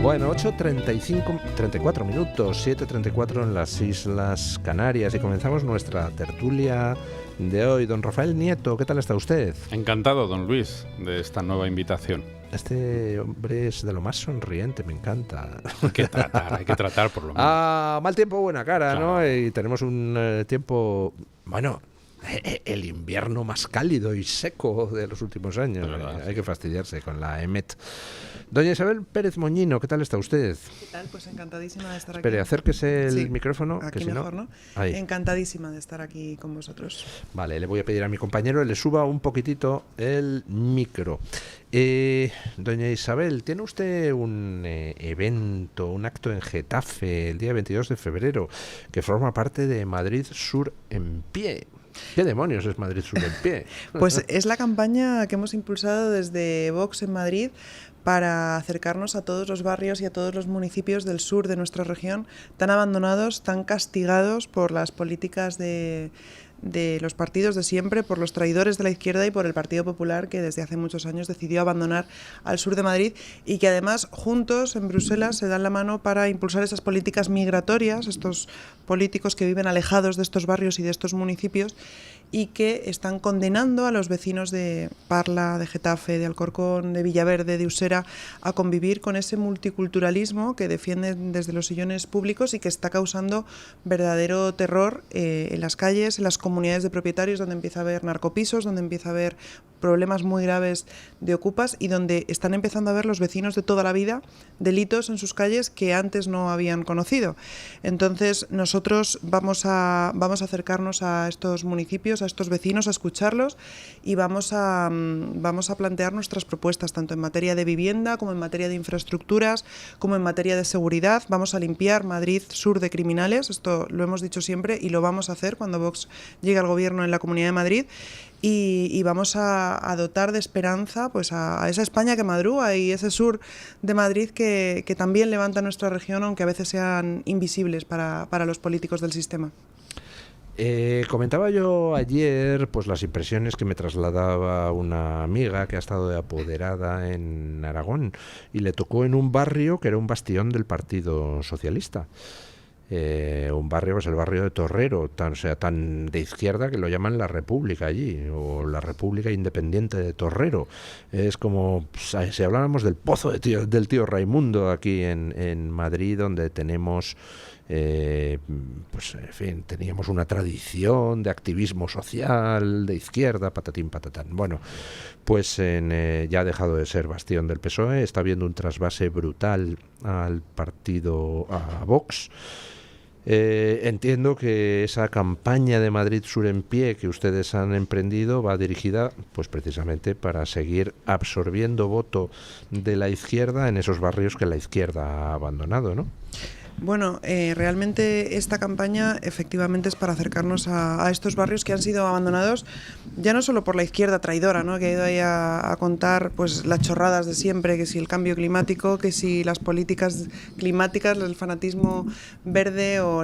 Bueno, 8:34 minutos, 7:34 en las Islas Canarias y comenzamos nuestra tertulia de hoy. Don Rafael Nieto, ¿qué tal está usted? Encantado, don Luis, de esta nueva invitación. Este hombre es de lo más sonriente, me encanta. Hay que tratar por lo menos. Mal tiempo, buena cara, Claro. ¿no? Y tenemos un tiempo, bueno, el invierno más cálido y seco de los últimos años. Hay que fastidiarse con la EMET. Doña Isabel Pérez Moñino, ¿qué tal está usted? ¿Qué tal? Pues encantadísima de estar aquí. Espere, acérquese el micrófono. Aquí que si mejor, ¿no? Ahí. Encantadísima de estar aquí con vosotros. Vale, le voy a pedir a mi compañero que le suba un poquitito el micro. Doña Isabel, ¿tiene usted un evento, un acto en Getafe el día 22 de febrero que forma parte de Madrid Sur en Pie? ¿Qué demonios es Madrid Sur en Pie? Pues es la campaña que hemos impulsado desde Vox en Madrid para acercarnos a todos los barrios y a todos los municipios del sur de nuestra región, tan abandonados, tan castigados por las políticas de los partidos de siempre, por los traidores de la izquierda y por el Partido Popular, que desde hace muchos años decidió abandonar al sur de Madrid y que además juntos en Bruselas se dan la mano para impulsar esas políticas migratorias, estos políticos que viven alejados de estos barrios y de estos municipios y que están condenando a los vecinos de Parla, de Getafe, de Alcorcón, de Villaverde, de Usera, a convivir con ese multiculturalismo que defienden desde los sillones públicos y que está causando verdadero terror en las calles, en las comunidades de propietarios, donde empieza a haber narcopisos, donde empieza a haber problemas muy graves de ocupas y donde están empezando a ver los vecinos de toda la vida delitos en sus calles que antes no habían conocido. Entonces nosotros vamos a acercarnos a estos municipios, a estos vecinos, a escucharlos y vamos a plantear nuestras propuestas tanto en materia de vivienda como en materia de infraestructuras, como en materia de seguridad. Vamos a limpiar Madrid Sur de criminales, esto lo hemos dicho siempre y lo vamos a hacer cuando Vox llegue al gobierno en la Comunidad de Madrid. Y vamos a dotar de esperanza pues a esa España que madruga y ese sur de Madrid que también levanta nuestra región, aunque a veces sean invisibles para los políticos del sistema. Comentaba yo ayer pues las impresiones que me trasladaba una amiga que ha estado de apoderada en Aragón y le tocó en un barrio que era un bastión del Partido Socialista. Un barrio, pues el barrio de Torrero, tan de izquierda que lo llaman la República allí, o la República Independiente de Torrero. Es como si habláramos del pozo del tío Raimundo aquí en Madrid, donde tenemos, pues en fin, teníamos una tradición de activismo social, de izquierda, patatín patatán. Bueno, pues ya ha dejado de ser bastión del PSOE, está habiendo un trasvase brutal al partido, a Vox. Entiendo que esa campaña de Madrid Sur en Pie que ustedes han emprendido va dirigida pues precisamente para seguir absorbiendo voto de la izquierda en esos barrios que la izquierda ha abandonado, ¿no? Bueno, realmente esta campaña efectivamente es para acercarnos a estos barrios que han sido abandonados ya no solo por la izquierda traidora, ¿no?, que ha ido ahí a contar pues las chorradas de siempre, que si el cambio climático, que si las políticas climáticas, el fanatismo verde o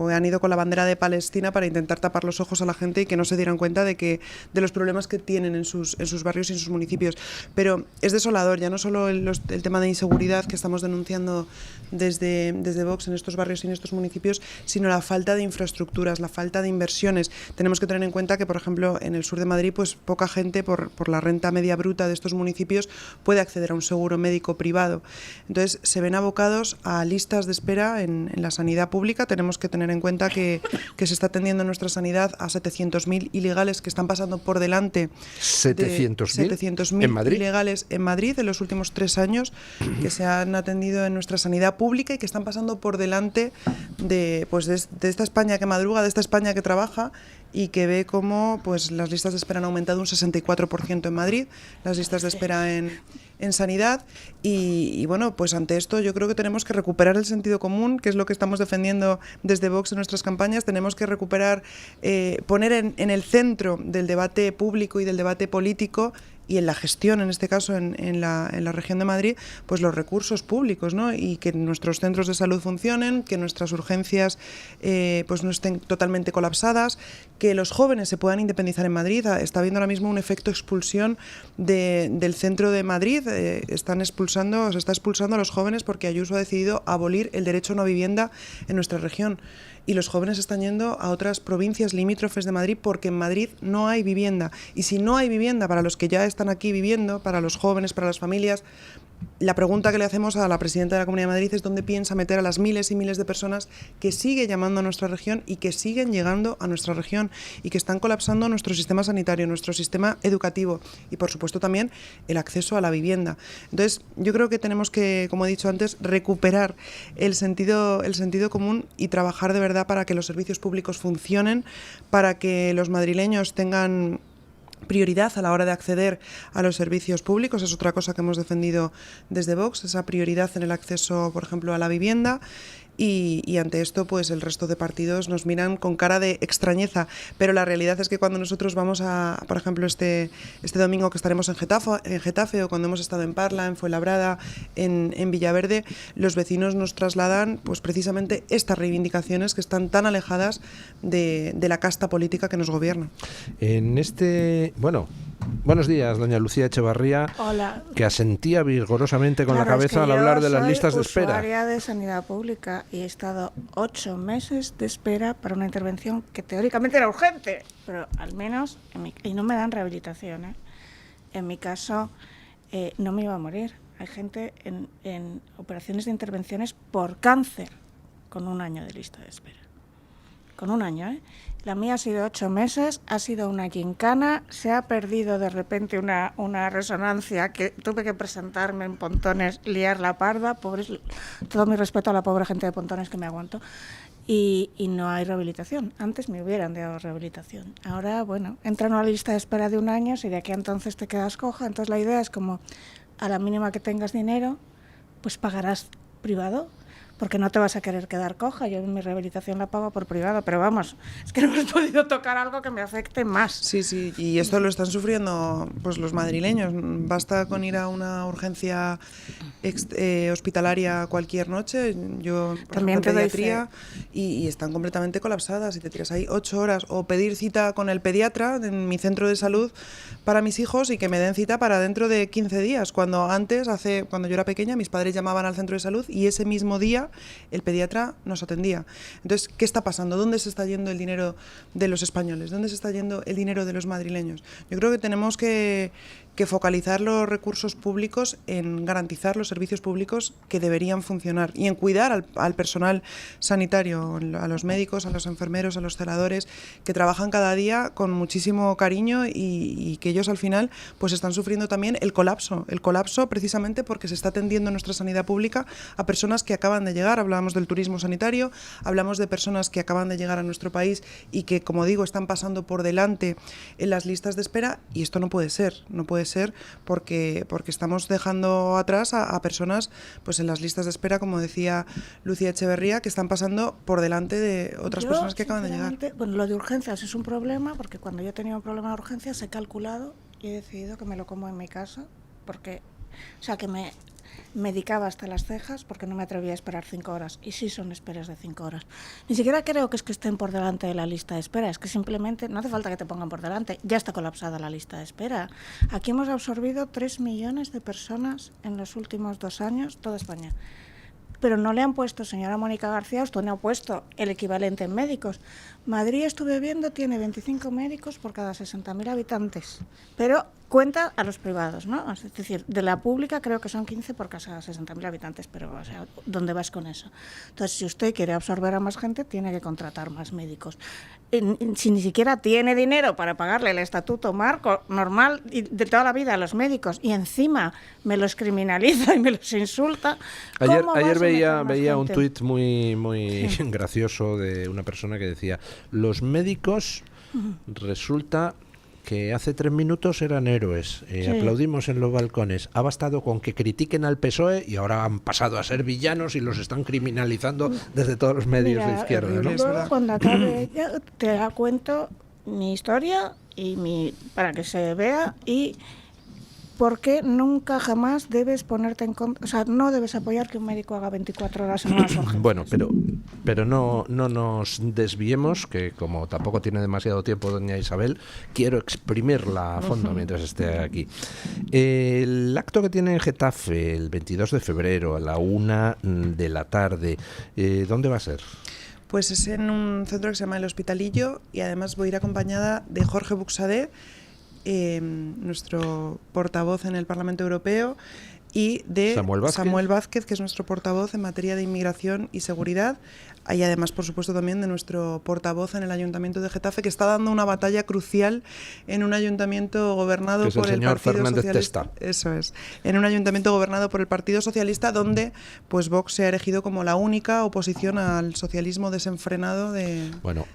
han ido con la bandera de Palestina para intentar tapar los ojos a la gente y que no se dieran cuenta de los problemas que tienen en sus barrios y en sus municipios. Pero es desolador, ya no solo el tema de inseguridad que estamos denunciando desde Vox en estos barrios y en estos municipios, sino la falta de infraestructuras, la falta de inversiones. Tenemos que tener en cuenta que, por ejemplo, en el sur de Madrid, pues poca gente por la renta media bruta de estos municipios puede acceder a un seguro médico privado. Entonces, se ven abocados a listas de espera en la sanidad pública. Tenemos que tener en cuenta que se está atendiendo en nuestra sanidad a 700.000 ilegales que están pasando por delante. 700.000 ¿en Madrid? Ilegales en Madrid en los últimos 3 años que se han atendido en nuestra sanidad pública y que están pasando por delante de esta España que madruga, de esta España que trabaja y que ve cómo pues las listas de espera han aumentado un 64% en Madrid, las listas de espera en sanidad y bueno, pues ante esto yo creo que tenemos que recuperar el sentido común, que es lo que estamos defendiendo desde Vox en nuestras campañas. Tenemos que recuperar, poner en el centro del debate público y del debate político y en la gestión, en este caso en la región de Madrid, pues los recursos públicos, ¿no? Y que nuestros centros de salud funcionen, que nuestras urgencias pues no estén totalmente colapsadas, que los jóvenes se puedan independizar en Madrid. Está habiendo ahora mismo un efecto expulsión del centro de Madrid. Se está expulsando a los jóvenes porque Ayuso ha decidido abolir el derecho a una vivienda en nuestra región. Y los jóvenes están yendo a otras provincias limítrofes de Madrid porque en Madrid no hay vivienda. Y si no hay vivienda para los que ya están aquí viviendo, para los jóvenes, para las familias, la pregunta que le hacemos a la presidenta de la Comunidad de Madrid es dónde piensa meter a las miles y miles de personas que sigue llamando a nuestra región y que siguen llegando a nuestra región y que están colapsando nuestro sistema sanitario, nuestro sistema educativo y, por supuesto, también el acceso a la vivienda. Entonces, yo creo que tenemos que, como he dicho antes, recuperar el sentido común y trabajar de verdad para que los servicios públicos funcionen, para que los madrileños tengan prioridad a la hora de acceder a los servicios públicos. Es otra cosa que hemos defendido desde Vox, esa prioridad en el acceso, por ejemplo, a la vivienda. Y ante esto, pues el resto de partidos nos miran con cara de extrañeza. Pero la realidad es que cuando nosotros vamos a, por ejemplo, este domingo que estaremos en Getafe, o cuando hemos estado en Parla, en Fuenlabrada, en Villaverde, los vecinos nos trasladan pues precisamente estas reivindicaciones que están tan alejadas de la casta política que nos gobierna. Buenos días, doña Lucía Echevarría. Hola. Que asentía vigorosamente con la cabeza al hablar de las listas de espera. Yo soy usuaria de sanidad pública y he estado 8 meses de espera para una intervención que teóricamente era urgente, pero al menos, y no me dan rehabilitación, ¿eh? En mi caso, no me iba a morir. Hay gente en operaciones de intervenciones por cáncer con 1 año de lista de espera. Con 1 año, ¿eh? La mía ha sido 8 meses, ha sido una gincana, se ha perdido de repente una resonancia que tuve que presentarme en Pontones, liar la parda, todo mi respeto a la pobre gente de Pontones que me aguanto, y no hay rehabilitación. Antes me hubieran dado rehabilitación. Ahora, bueno, entran a una lista de espera de 1 año, y de aquí a entonces te quedas coja. Entonces la idea es como, a la mínima que tengas dinero, pues pagarás privado, porque no te vas a querer quedar coja. Yo mi rehabilitación la pago por privado, pero vamos, es que no hemos podido tocar algo que me afecte más. Sí, y esto lo están sufriendo pues los madrileños. Basta con ir a una urgencia hospitalaria cualquier noche. Yo también te pediatría y están completamente colapsadas y te tiras ahí 8 horas, o pedir cita con el pediatra en mi centro de salud para mis hijos y que me den cita para dentro de 15 días, cuando cuando yo era pequeña, mis padres llamaban al centro de salud y ese mismo día el pediatra nos atendía. Entonces, ¿qué está pasando? ¿Dónde se está yendo el dinero de los españoles? ¿Dónde se está yendo el dinero de los madrileños? Yo creo que tenemos que focalizar los recursos públicos en garantizar los servicios públicos que deberían funcionar y en cuidar al personal sanitario, a los médicos, a los enfermeros, a los celadores, que trabajan cada día con muchísimo cariño y que ellos al final pues están sufriendo también el colapso precisamente porque se está atendiendo nuestra sanidad pública a personas que acaban de llegar. Hablábamos del turismo sanitario, hablamos de personas que acaban de llegar a nuestro país y que, como digo, están pasando por delante en las listas de espera, y esto no puede ser porque estamos dejando atrás a personas pues en las listas de espera, como decía Lucía Echevarría, que están pasando por delante de otras personas que acaban de llegar. Bueno, lo de urgencias es un problema, porque cuando yo he tenido un problema de urgencias he calculado y he decidido que me lo como en mi casa, porque, o sea, que me medicaba hasta las cejas porque no me atrevía a esperar 5 horas, y sí son esperas de 5 horas. Ni siquiera creo que es que estén por delante de la lista de espera, es que simplemente no hace falta que te pongan por delante, ya está colapsada la lista de espera. Aquí hemos absorbido 3 millones de personas en los últimos 2 años, toda España. Pero no le han puesto, señora Mónica García, usted no ha puesto el equivalente en médicos. Madrid, estuve viendo, tiene 25 médicos por cada 60.000 habitantes, pero cuenta a los privados, ¿no? Es decir, de la pública creo que son 15 por cada 60.000 habitantes, pero, o sea, ¿dónde vas con eso? Entonces, si usted quiere absorber a más gente, tiene que contratar más médicos. Si ni siquiera tiene dinero para pagarle el estatuto marco normal y de toda la vida a los médicos, y encima me los criminaliza y me los insulta, ayer veía un tuit muy sí, gracioso de una persona que decía: los médicos resulta que hace 3 minutos eran héroes, sí, aplaudimos en los balcones, ha bastado con que critiquen al PSOE y ahora han pasado a ser villanos y los están criminalizando desde todos los medios de izquierda, ¿no? Luego, cuando acabe ella, te cuento mi historia y para que se vea, y porque nunca jamás debes ponerte en contra, o sea, no debes apoyar que un médico haga 24 horas en unas urgencias. Bueno, pero no nos desviemos, que como tampoco tiene demasiado tiempo doña Isabel, quiero exprimirla a fondo mientras esté aquí. El acto que tiene en Getafe el 22 de febrero a la 1 de la tarde, ¿dónde va a ser? Pues es en un centro que se llama El Hospitalillo, y además voy a ir acompañada de Jorge Buxadé, nuestro portavoz en el Parlamento Europeo, y de Samuel Vázquez, que es nuestro portavoz en materia de inmigración y seguridad, y además, por supuesto, también de nuestro portavoz en el Ayuntamiento de Getafe, que está dando una batalla crucial en un ayuntamiento gobernado por el Partido Fernández Socialista. Testa. Eso es, en un ayuntamiento gobernado por el Partido Socialista, donde pues Vox se ha erigido como la única oposición al socialismo desenfrenado de... Bueno,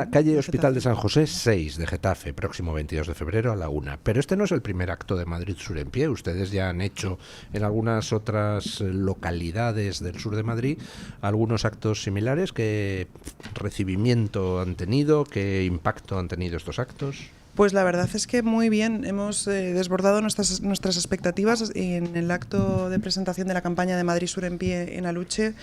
calle Hospital de San José 6 de Getafe, próximo 22 de febrero a la 1. Pero este no es el primer acto de Madrid Sur en Pie. Ustedes ya han hecho en algunas otras localidades del sur de Madrid algunos actos similares. ¿Qué recibimiento han tenido? ¿Qué impacto han tenido estos actos? Pues la verdad es que muy bien, hemos desbordado nuestras expectativas en el acto de presentación de la campaña de Madrid Sur en Pie en Aluche,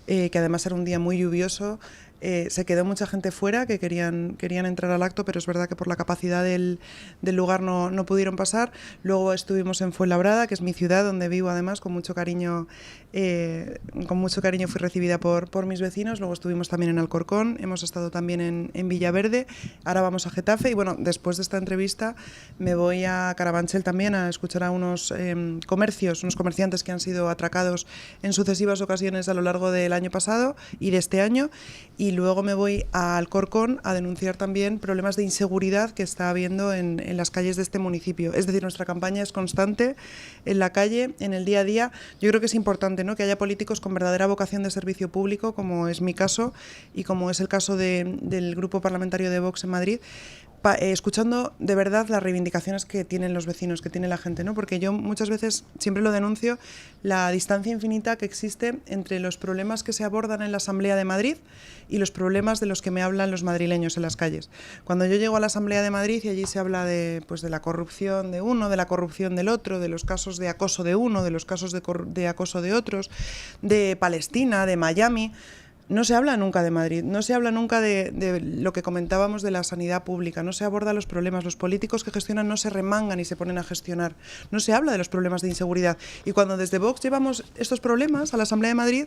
que además era un día muy lluvioso. Se quedó mucha gente fuera que querían entrar al acto, pero es verdad que por la capacidad del lugar no pudieron pasar. Luego estuvimos en Fuenlabrada, que es mi ciudad, donde vivo además, con mucho cariño fui recibida por mis vecinos. Luego estuvimos también en Alcorcón, hemos estado también en Villaverde, ahora vamos a Getafe, y bueno, después de esta entrevista me voy a Carabanchel también a escuchar a unos comerciantes que han sido atracados en sucesivas ocasiones a lo largo del año pasado y de este año, y luego me voy a Alcorcón a denunciar también problemas de inseguridad que está habiendo en las calles de este municipio. Es decir, nuestra campaña es constante en la calle, en el día a día. Yo creo que es importante, ¿no?, que haya políticos con verdadera vocación de servicio público, como es mi caso y como es el caso del grupo parlamentario de Vox en Madrid, escuchando de verdad las reivindicaciones que tienen los vecinos, que tiene la gente, ¿no? Porque yo muchas veces siempre lo denuncio, la distancia infinita que existe entre los problemas que se abordan en la Asamblea de Madrid y los problemas de los que me hablan los madrileños en las calles. Cuando yo llego a la Asamblea de Madrid y allí se habla de la corrupción de uno, de la corrupción del otro, de los casos de acoso de uno, de los casos de acoso de otros, de Palestina, de Miami... No se habla nunca de Madrid, no se habla nunca de lo que comentábamos de la sanidad pública, no se aborda los problemas, los políticos que gestionan no se remangan y se ponen a gestionar, no se habla de los problemas de inseguridad. Y cuando desde Vox llevamos estos problemas a la Asamblea de Madrid,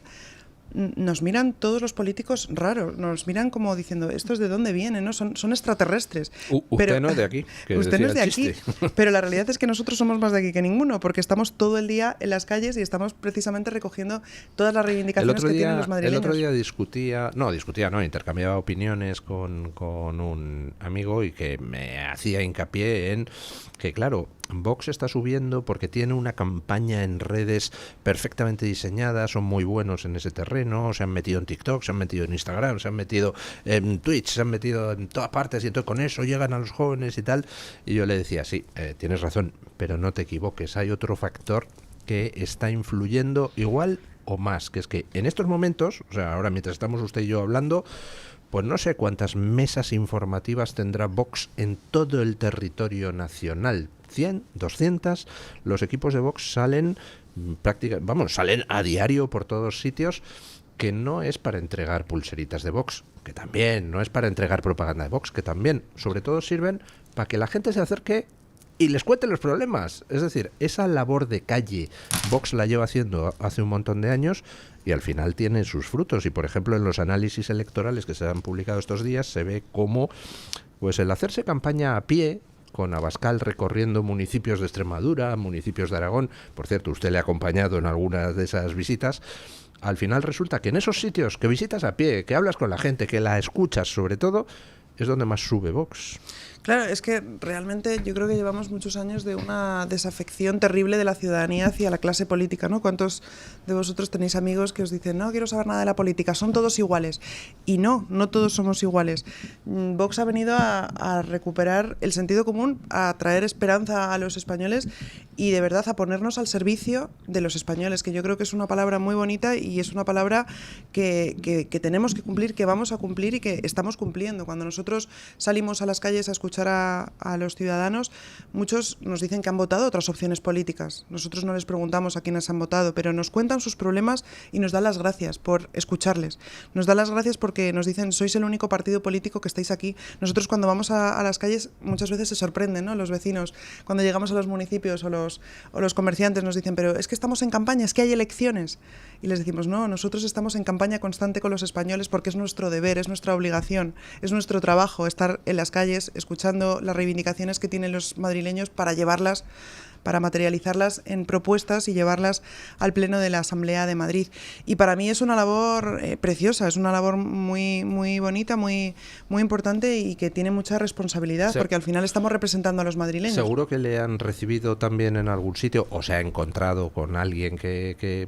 nos miran todos los políticos raros, nos miran como diciendo, ¿estos de dónde vienen? ¿No? Son extraterrestres. Usted no es de aquí. Usted no es de aquí, pero la realidad es que nosotros somos más de aquí que ninguno, porque estamos todo el día en las calles y estamos precisamente recogiendo todas las reivindicaciones que tienen los madrileños. El otro día intercambiaba opiniones con un amigo y que me hacía hincapié en que, claro, Vox está subiendo porque tiene una campaña en redes perfectamente diseñada, son muy buenos en ese terreno, se han metido en TikTok, se han metido en Instagram, se han metido en Twitch, se han metido en todas partes, y entonces con eso llegan a los jóvenes y tal. Y yo le decía, sí, tienes razón, pero no te equivoques, hay otro factor que está influyendo igual o más, que es que en estos momentos, o sea, ahora mientras estamos usted y yo hablando, pues no sé cuántas mesas informativas tendrá Vox en todo el territorio nacional. 100, 200, los equipos de Vox salen salen a diario por todos sitios, que no es para entregar pulseritas de Vox, que también, no es para entregar propaganda de Vox, que también, sobre todo sirven para que la gente se acerque y les cuente los problemas. Es decir, esa labor de calle Vox la lleva haciendo hace un montón de años y al final tiene sus frutos. Y por ejemplo, en los análisis electorales que se han publicado estos días se ve cómo pues el hacerse campaña a pie, con Abascal recorriendo municipios de Extremadura, municipios de Aragón, por cierto, usted le ha acompañado en algunas de esas visitas, al final resulta que en esos sitios que visitas a pie, que hablas con la gente, que la escuchas sobre todo, es donde más sube Vox. Claro, es que realmente yo creo que llevamos muchos años de una desafección terrible de la ciudadanía hacia la clase política, ¿no? ¿Cuántos de vosotros tenéis amigos que os dicen, no quiero saber nada de la política, son todos iguales? Y no todos somos iguales. Vox ha venido a recuperar el sentido común, a traer esperanza a los españoles y de verdad a ponernos al servicio de los españoles, que yo creo que es una palabra muy bonita y es una palabra que tenemos que cumplir, que vamos a cumplir y que estamos cumpliendo. Cuando nosotros salimos a las calles a escuchar escuchar a los ciudadanos, muchos nos dicen que han votado otras opciones políticas. Nosotros no les preguntamos a quiénes han votado, pero nos cuentan sus problemas y nos dan las gracias por escucharles. Nos dan las gracias porque nos dicen, sois el único partido político que estáis aquí. Nosotros cuando vamos a las calles muchas veces se sorprenden, ¿no? Los vecinos, cuando llegamos a los municipios o los comerciantes nos dicen, pero es que estamos en campaña, es que hay elecciones. Y les decimos, no, nosotros estamos en campaña constante con los españoles porque es nuestro deber, es nuestra obligación, es nuestro trabajo estar en las calles escuchando las reivindicaciones que tienen los madrileños para llevarlas, para materializarlas en propuestas y llevarlas al Pleno de la Asamblea de Madrid. Y para mí es una labor preciosa, es una labor muy, muy bonita, muy, muy importante y que tiene mucha responsabilidad, porque al final estamos representando a los madrileños. ¿Seguro que le han recibido también en algún sitio o se ha encontrado con alguien que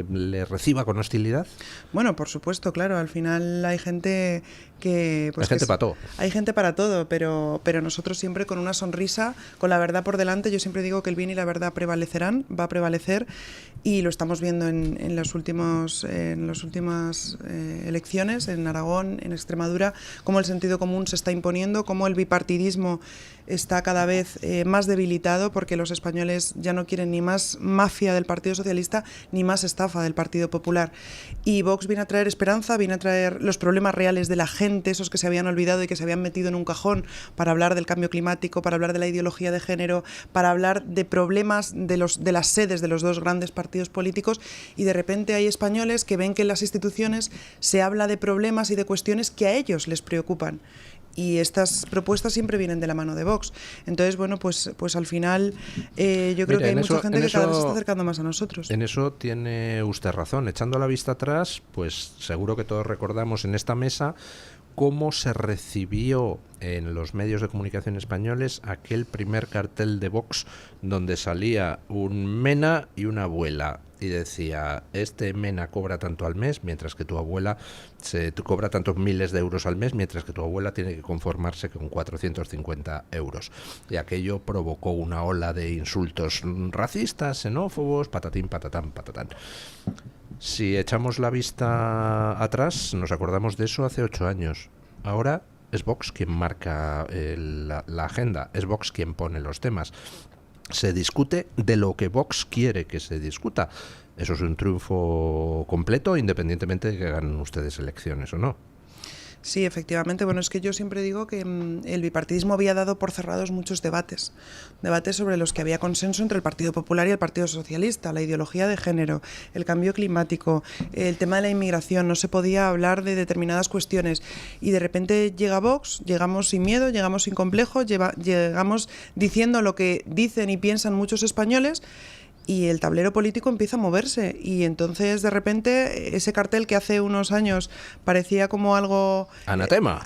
le reciba con hostilidad? Bueno, por supuesto, claro, al final hay gente que... Pues hay gente para todo. Hay gente para todo, pero nosotros siempre con una sonrisa, con la verdad por delante. Yo siempre digo que el bien y la verdad prevalecerán, va a prevalecer, y lo estamos viendo en las últimas elecciones, en Aragón, en Extremadura, cómo el sentido común se está imponiendo, cómo el bipartidismo está cada vez más debilitado, porque los españoles ya no quieren ni más mafia del Partido Socialista ni más estafa del Partido Popular. Y Vox viene a traer esperanza, viene a traer los problemas reales de la gente, esos que se habían olvidado y que se habían metido en un cajón, para hablar del cambio climático, para hablar de la ideología de género, para hablar de problemas de las sedes de los dos grandes partidos políticos, y de repente hay españoles que ven que en las instituciones se habla de problemas y de cuestiones que a ellos les preocupan. Y estas propuestas siempre vienen de la mano de Vox. Entonces, bueno, pues al final yo creo que hay mucha gente que cada vez se está acercando más a nosotros. En eso tiene usted razón. Echando la vista atrás, pues seguro que todos recordamos en esta mesa cómo se recibió en los medios de comunicación españoles aquel primer cartel de Vox donde salía un Mena y una abuela y decía, este Mena cobra tanto al mes, mientras que tu abuela cobra tantos miles de euros al mes, mientras que tu abuela tiene que conformarse con 450 euros. Y aquello provocó una ola de insultos racistas, xenófobos, patatín, patatán, patatán. Si echamos la vista atrás, nos acordamos de eso hace 8 años. Ahora es Vox quien marca la agenda, es Vox quien pone los temas. Se discute de lo que Vox quiere que se discuta. Eso es un triunfo completo, independientemente de que ganen ustedes elecciones o no. Sí, efectivamente. Bueno, es que yo siempre digo que el bipartidismo había dado por cerrados muchos debates sobre los que había consenso entre el Partido Popular y el Partido Socialista, la ideología de género, el cambio climático, el tema de la inmigración. No se podía hablar de determinadas cuestiones, y de repente llega Vox, llegamos sin miedo, llegamos sin complejo, llegamos diciendo lo que dicen y piensan muchos españoles, y el tablero político empieza a moverse, y entonces de repente ese cartel que hace unos años parecía como algo... Anatema.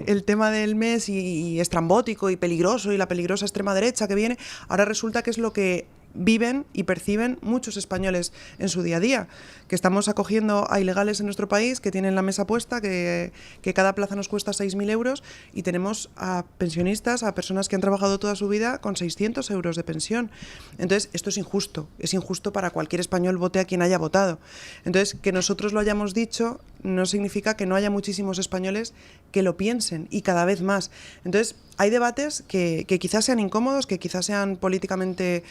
El tema del mes y estrambótico y peligroso, y la peligrosa extrema derecha que viene, ahora resulta que es lo que viven y perciben muchos españoles en su día a día, que estamos acogiendo a ilegales en nuestro país, que tienen la mesa puesta, que cada plaza nos cuesta 6.000 euros, y tenemos a pensionistas, a personas que han trabajado toda su vida con 600 euros de pensión. Entonces, esto es injusto para cualquier español, vote a quien haya votado. Entonces, que nosotros lo hayamos dicho no significa que no haya muchísimos españoles que lo piensen, y cada vez más. Entonces, hay debates que quizás sean incómodos, que quizás sean políticamente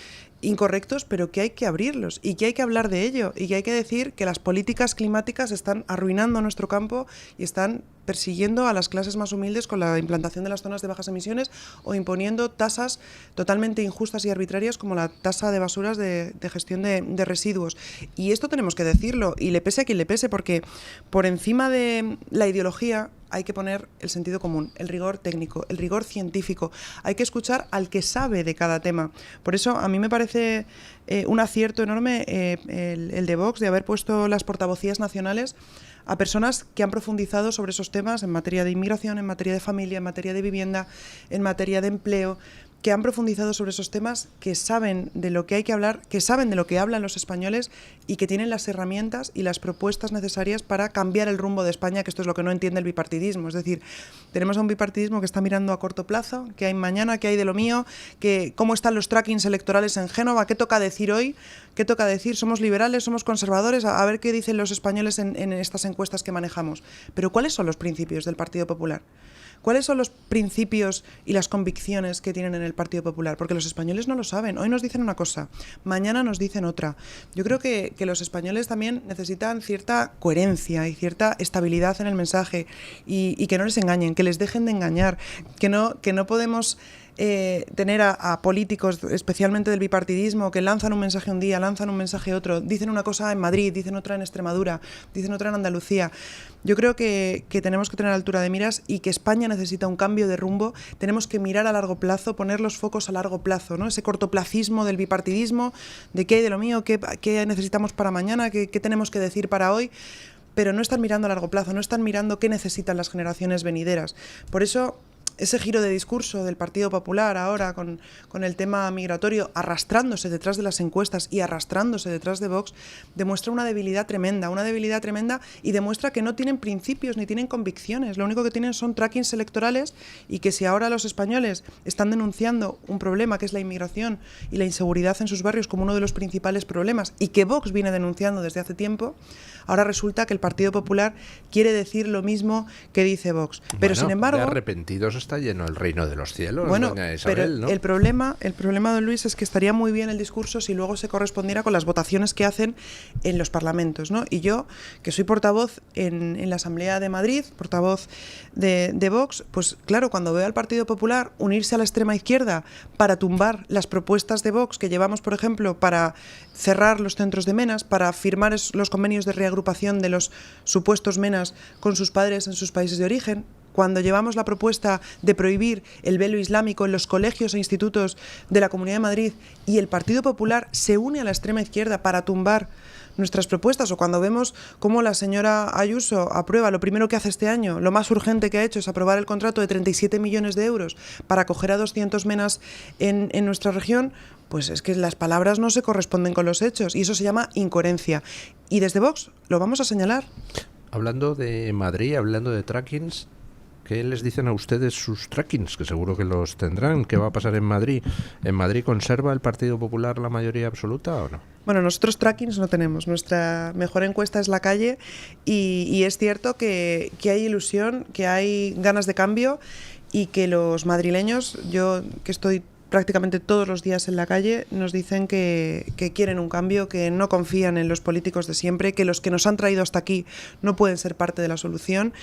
incorrectos, pero que hay que abrirlos y que hay que hablar de ello, y que hay que decir que las políticas climáticas están arruinando nuestro campo y están persiguiendo a las clases más humildes con la implantación de las zonas de bajas emisiones, o imponiendo tasas totalmente injustas y arbitrarias como la tasa de basuras de gestión de residuos. Y esto tenemos que decirlo, y le pese a quien le pese, porque por encima de la ideología hay que poner el sentido común, el rigor técnico, el rigor científico. Hay que escuchar al que sabe de cada tema. Por eso a mí me parece un acierto enorme el de Vox, de haber puesto las portavocías nacionales a personas que han profundizado sobre esos temas en materia de inmigración, en materia de familia, en materia de vivienda, en materia de empleo, que han profundizado sobre esos temas, que saben de lo que hay que hablar, que saben de lo que hablan los españoles, y que tienen las herramientas y las propuestas necesarias para cambiar el rumbo de España, que esto es lo que no entiende el bipartidismo. Es decir, tenemos a un bipartidismo que está mirando a corto plazo, que hay mañana, que hay de lo mío, que cómo están los trackings electorales en Génova, qué toca decir hoy, qué toca decir, somos liberales, somos conservadores, a ver qué dicen los españoles en estas encuestas que manejamos. Pero ¿cuáles son los principios del Partido Popular? ¿Cuáles son los principios y las convicciones que tienen en el Partido Popular? Porque los españoles no lo saben. Hoy nos dicen una cosa, mañana nos dicen otra. Yo creo que los españoles también necesitan cierta coherencia y cierta estabilidad en el mensaje y que no les engañen, que les dejen de engañar, que no podemos tener a políticos, especialmente del bipartidismo, que lanzan un mensaje un día, lanzan un mensaje otro, dicen una cosa en Madrid, dicen otra en Extremadura, dicen otra en Andalucía. Yo creo que tenemos que tener altura de miras y que España necesita un cambio de rumbo. Tenemos que mirar a largo plazo, poner los focos a largo plazo, ¿no? Ese cortoplacismo del bipartidismo, de qué hay de lo mío, qué necesitamos para mañana, qué tenemos que decir para hoy, pero no están mirando a largo plazo, no están mirando qué necesitan las generaciones venideras. Por eso ese giro de discurso del Partido Popular ahora con el tema migratorio, arrastrándose detrás de las encuestas y arrastrándose detrás de Vox, demuestra una debilidad tremenda y demuestra que no tienen principios ni tienen convicciones. Lo único que tienen son trackings electorales y que si ahora los españoles están denunciando un problema que es la inmigración y la inseguridad en sus barrios como uno de los principales problemas y que Vox viene denunciando desde hace tiempo, ahora resulta que el Partido Popular quiere decir lo mismo que dice Vox. Pero sin embargo, de arrepentidos está lleno el reino de los cielos, bueno, doña Isabel, pero ¿no? el problema, don Luis, es que estaría muy bien el discurso si luego se correspondiera con las votaciones que hacen en los parlamentos, ¿no? Y yo, que soy portavoz en la Asamblea de Madrid, portavoz de Vox, pues claro, cuando veo al Partido Popular unirse a la extrema izquierda para tumbar las propuestas de Vox que llevamos, por ejemplo, para cerrar los centros de menas, para firmar los convenios de reagrupación de los supuestos menas con sus padres en sus países de origen, cuando llevamos la propuesta de prohibir el velo islámico en los colegios e institutos de la Comunidad de Madrid y el Partido Popular se une a la extrema izquierda para tumbar nuestras propuestas, o cuando vemos cómo la señora Ayuso aprueba, lo primero que hace este año, lo más urgente que ha hecho es aprobar el contrato de 37 millones de euros para acoger a 200 menas en nuestra región, pues es que las palabras no se corresponden con los hechos y eso se llama incoherencia. Y desde Vox lo vamos a señalar. Hablando de Madrid, hablando de trackings, ¿qué les dicen a ustedes sus trackings? Que seguro que los tendrán. ¿Qué va a pasar en Madrid? ¿En Madrid conserva el Partido Popular la mayoría absoluta o no? Bueno, nosotros trackings no tenemos. Nuestra mejor encuesta es La Calle y es cierto que hay ilusión, que hay ganas de cambio y que los madrileños, yo que estoy prácticamente todos los días en la calle, nos dicen que quieren un cambio, que no confían en los políticos de siempre, que los que nos han traído hasta aquí no pueden ser parte de la solución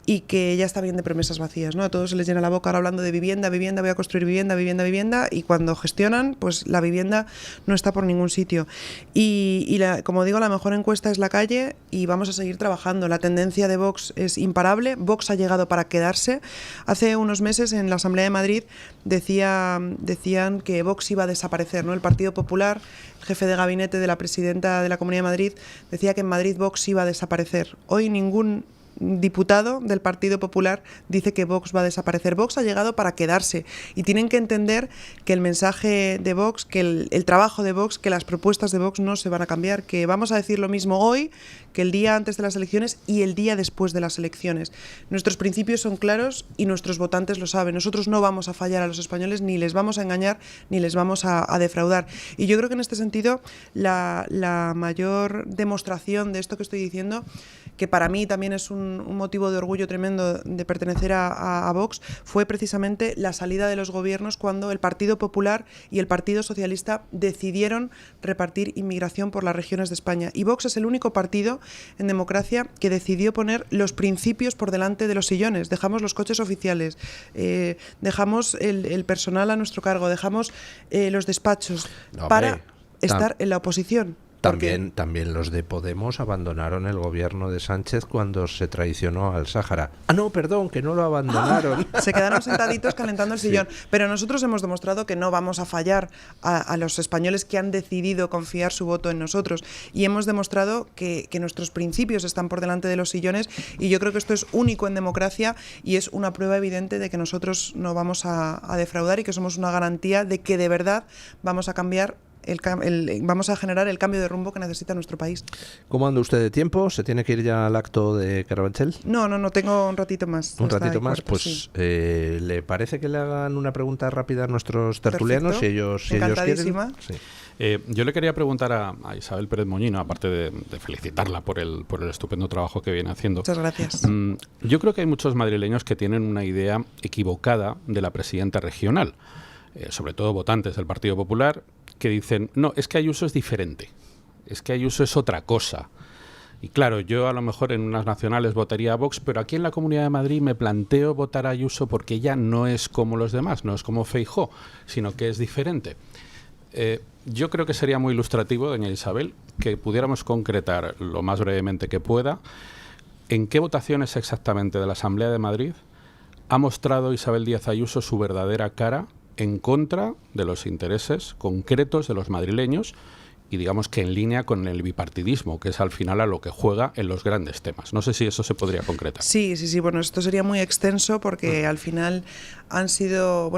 y que ya está bien de promesas vacías, ¿no? A todos se les llena la boca ahora hablando de vivienda, voy a construir vivienda, y cuando gestionan, pues la vivienda no está por ningún sitio. Y como digo, la mejor encuesta es La Calle y vamos a seguir trabajando. La tendencia de Vox es imparable, Vox ha llegado para quedarse. Hace unos meses en la Asamblea de Madrid decían que Vox iba a desaparecer, ¿no? El Partido Popular, el jefe de gabinete de la presidenta de la Comunidad de Madrid, decía que en Madrid Vox iba a desaparecer. Hoy ningún diputado del Partido Popular dice que Vox va a desaparecer. Vox ha llegado para quedarse y tienen que entender que el mensaje de Vox, que el trabajo de Vox, que las propuestas de Vox no se van a cambiar, que vamos a decir lo mismo hoy que el día antes de las elecciones y el día después de las elecciones. Nuestros principios son claros y nuestros votantes lo saben. Nosotros no vamos a fallar a los españoles, ni les vamos a engañar, ni les vamos a defraudar. Y yo creo que en este sentido la mayor demostración de esto que estoy diciendo, que para mí también es un motivo de orgullo tremendo de pertenecer a Vox, fue precisamente la salida de los gobiernos cuando el Partido Popular y el Partido Socialista decidieron repartir inmigración por las regiones de España. Y Vox es el único partido en democracia que decidió poner los principios por delante de los sillones. Dejamos los coches oficiales, dejamos el personal a nuestro cargo, dejamos los despachos para estar en la oposición. También los de Podemos abandonaron el gobierno de Sánchez cuando se traicionó al Sáhara. Ah, no, perdón, que no lo abandonaron. Se quedaron sentaditos calentando el sillón. Sí. Pero nosotros hemos demostrado que no vamos a fallar a los españoles que han decidido confiar su voto en nosotros. Y hemos demostrado que nuestros principios están por delante de los sillones. Y yo creo que esto es único en democracia y es una prueba evidente de que nosotros no vamos a defraudar y que somos una garantía de que de verdad vamos a cambiar vamos a generar el cambio de rumbo que necesita nuestro país. ¿Cómo anda usted de tiempo? ¿Se tiene que ir ya al acto de Carabanchel? No, tengo un ratito más. Un ratito más, cuarto, pues sí. ¿Le parece que le hagan una pregunta rápida a nuestros tertulianos? Perfecto. Si ellos quieren. Encantadísima. Sí. Yo le quería preguntar a Isabel Pérez Moñino, aparte de felicitarla por el estupendo trabajo que viene haciendo. Muchas gracias. Yo creo que hay muchos madrileños que tienen una idea equivocada de la presidenta regional, sobre todo votantes del Partido Popular, que dicen, no, es que Ayuso es diferente, es que Ayuso es otra cosa. Y claro, yo a lo mejor en unas nacionales votaría a Vox, pero aquí en la Comunidad de Madrid me planteo votar a Ayuso porque ella no es como los demás, no es como Feijóo, sino que es diferente. Yo creo que sería muy ilustrativo, doña Isabel, que pudiéramos concretar lo más brevemente que pueda en qué votaciones exactamente de la Asamblea de Madrid ha mostrado Isabel Díaz Ayuso su verdadera cara en contra de los intereses concretos de los madrileños y digamos que en línea con el bipartidismo, que es al final a lo que juega en los grandes temas. No sé si eso se podría concretar. Sí, bueno, esto sería muy extenso porque al final han sido,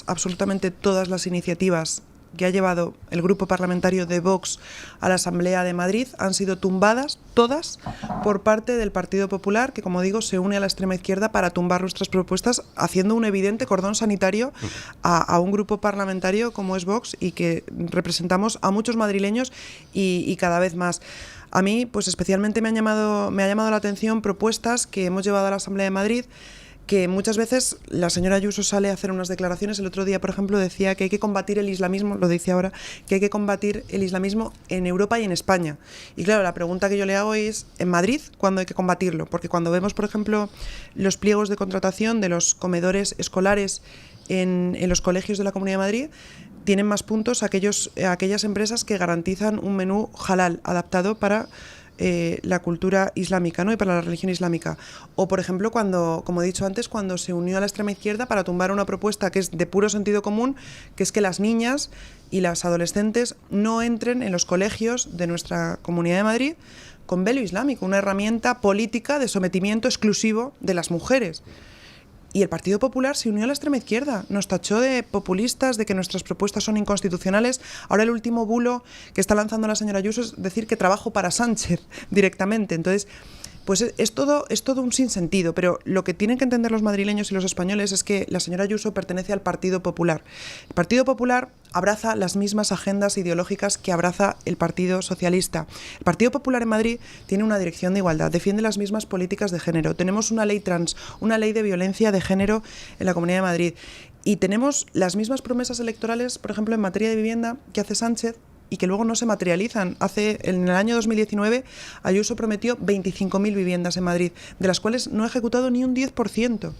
absolutamente todas las iniciativas que ha llevado el grupo parlamentario de Vox a la Asamblea de Madrid han sido tumbadas, todas, por parte del Partido Popular, que, como digo, se une a la extrema izquierda para tumbar nuestras propuestas, haciendo un evidente cordón sanitario a un grupo parlamentario como es Vox y que representamos a muchos madrileños y cada vez más. A mí, pues especialmente me ha llamado la atención propuestas que hemos llevado a la Asamblea de Madrid, que muchas veces la señora Ayuso sale a hacer unas declaraciones. El otro día, por ejemplo, decía que hay que combatir el islamismo, lo dice ahora, que hay que combatir el islamismo en Europa y en España. Y claro, la pregunta que yo le hago es, ¿en Madrid cuándo hay que combatirlo? Porque cuando vemos, por ejemplo, los pliegos de contratación de los comedores escolares en los colegios de la Comunidad de Madrid, tienen más puntos aquellas empresas que garantizan un menú halal adaptado para la cultura islámica, ¿no? Y para la religión islámica. O, por ejemplo, como he dicho antes, cuando se unió a la extrema izquierda para tumbar una propuesta que es de puro sentido común, que es que las niñas y las adolescentes no entren en los colegios de nuestra Comunidad de Madrid con velo islámico, una herramienta política de sometimiento exclusivo de las mujeres. Y el Partido Popular se unió a la extrema izquierda, nos tachó de populistas, de que nuestras propuestas son inconstitucionales. Ahora el último bulo que está lanzando la señora Ayuso es decir que trabajo para Sánchez directamente. Entonces, pues es todo un sinsentido, pero lo que tienen que entender los madrileños y los españoles es que la señora Ayuso pertenece al Partido Popular. El Partido Popular abraza las mismas agendas ideológicas que abraza el Partido Socialista. El Partido Popular en Madrid tiene una dirección de igualdad, defiende las mismas políticas de género. Tenemos una ley trans, una ley de violencia de género en la Comunidad de Madrid. Y tenemos las mismas promesas electorales, por ejemplo, en materia de vivienda que hace Sánchez, y que luego no se materializan. En el año 2019, Ayuso prometió 25.000 viviendas en Madrid, de las cuales no ha ejecutado ni un 10%.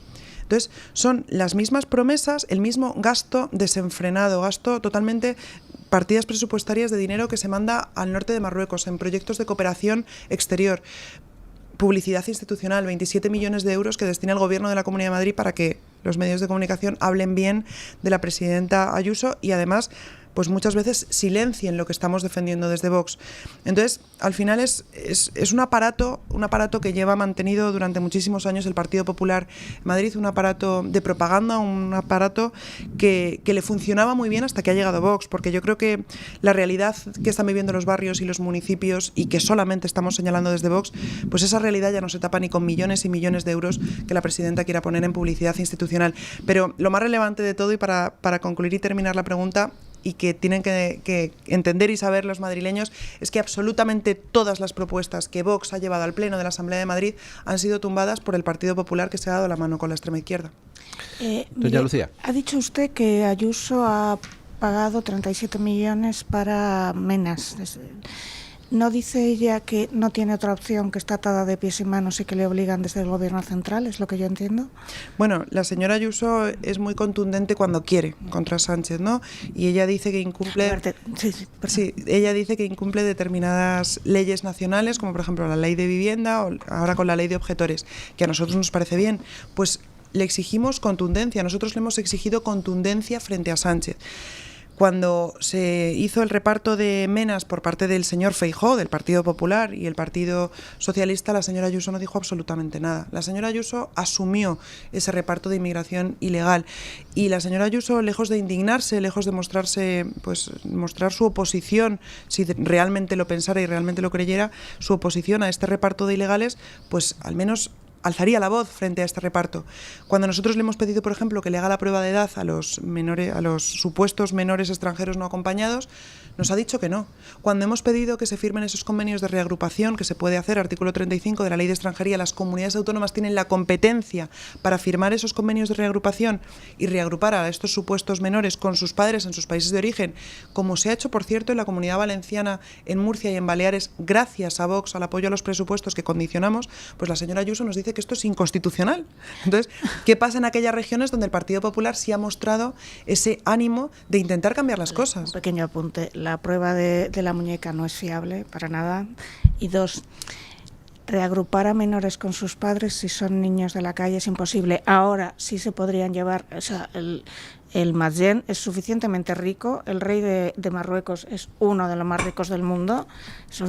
Entonces, son las mismas promesas, el mismo gasto desenfrenado, gasto totalmente, partidas presupuestarias de dinero que se manda al norte de Marruecos en proyectos de cooperación exterior. Publicidad institucional, 27 millones de euros que destina el Gobierno de la Comunidad de Madrid para que los medios de comunicación hablen bien de la presidenta Ayuso y además pues muchas veces silencien lo que estamos defendiendo desde Vox. Entonces, al final es un aparato que lleva mantenido durante muchísimos años el Partido Popular en Madrid, un aparato de propaganda, un aparato que le funcionaba muy bien hasta que ha llegado Vox, porque yo creo que la realidad que están viviendo los barrios y los municipios y que solamente estamos señalando desde Vox, pues esa realidad ya no se tapa ni con millones y millones de euros que la presidenta quiera poner en publicidad institucional. Pero lo más relevante de todo, y para concluir y terminar la pregunta, y que tienen que entender y saber los madrileños, es que absolutamente todas las propuestas que Vox ha llevado al Pleno de la Asamblea de Madrid han sido tumbadas por el Partido Popular, que se ha dado la mano con la extrema izquierda. Doña Lucía. Ha dicho usted que Ayuso ha pagado 37 millones para Menas. ¿No dice ella que no tiene otra opción, que está atada de pies y manos y que le obligan desde el Gobierno central? ¿Es lo que yo entiendo? Bueno, la señora Ayuso es muy contundente cuando quiere contra Sánchez, ¿no? Y ella dice que incumple... ella dice que incumple determinadas leyes nacionales, como por ejemplo la ley de vivienda o ahora con la ley de objetores, que a nosotros nos parece bien. Pues le exigimos contundencia, nosotros le hemos exigido contundencia frente a Sánchez. Cuando se hizo el reparto de Menas por parte del señor Feijóo, del Partido Popular y el Partido Socialista, la señora Ayuso no dijo absolutamente nada. La señora Ayuso asumió ese reparto de inmigración ilegal y la señora Ayuso, lejos de indignarse, lejos de mostrar su oposición, si realmente lo pensara y realmente lo creyera, su oposición a este reparto de ilegales, pues al menos alzaría la voz frente a este reparto. Cuando nosotros le hemos pedido, por ejemplo, que le haga la prueba de edad a los supuestos menores extranjeros no acompañados, nos ha dicho que no. Cuando hemos pedido que se firmen esos convenios de reagrupación, que se puede hacer, artículo 35 de la Ley de Extranjería, las comunidades autónomas tienen la competencia para firmar esos convenios de reagrupación y reagrupar a estos supuestos menores con sus padres en sus países de origen, como se ha hecho, por cierto, en la Comunidad Valenciana, en Murcia y en Baleares, gracias a Vox, al apoyo a los presupuestos que condicionamos, pues la señora Ayuso nos dice que esto es inconstitucional. Entonces, ¿qué pasa en aquellas regiones donde el Partido Popular sí ha mostrado ese ánimo de intentar cambiar las cosas? Un pequeño apunte, la prueba de la muñeca no es fiable para nada. Y 2, reagrupar a menores con sus padres si son niños de la calle es imposible. Ahora sí se podrían llevar, o sea, el Madjen es suficientemente rico, el rey de Marruecos es uno de los más ricos del mundo,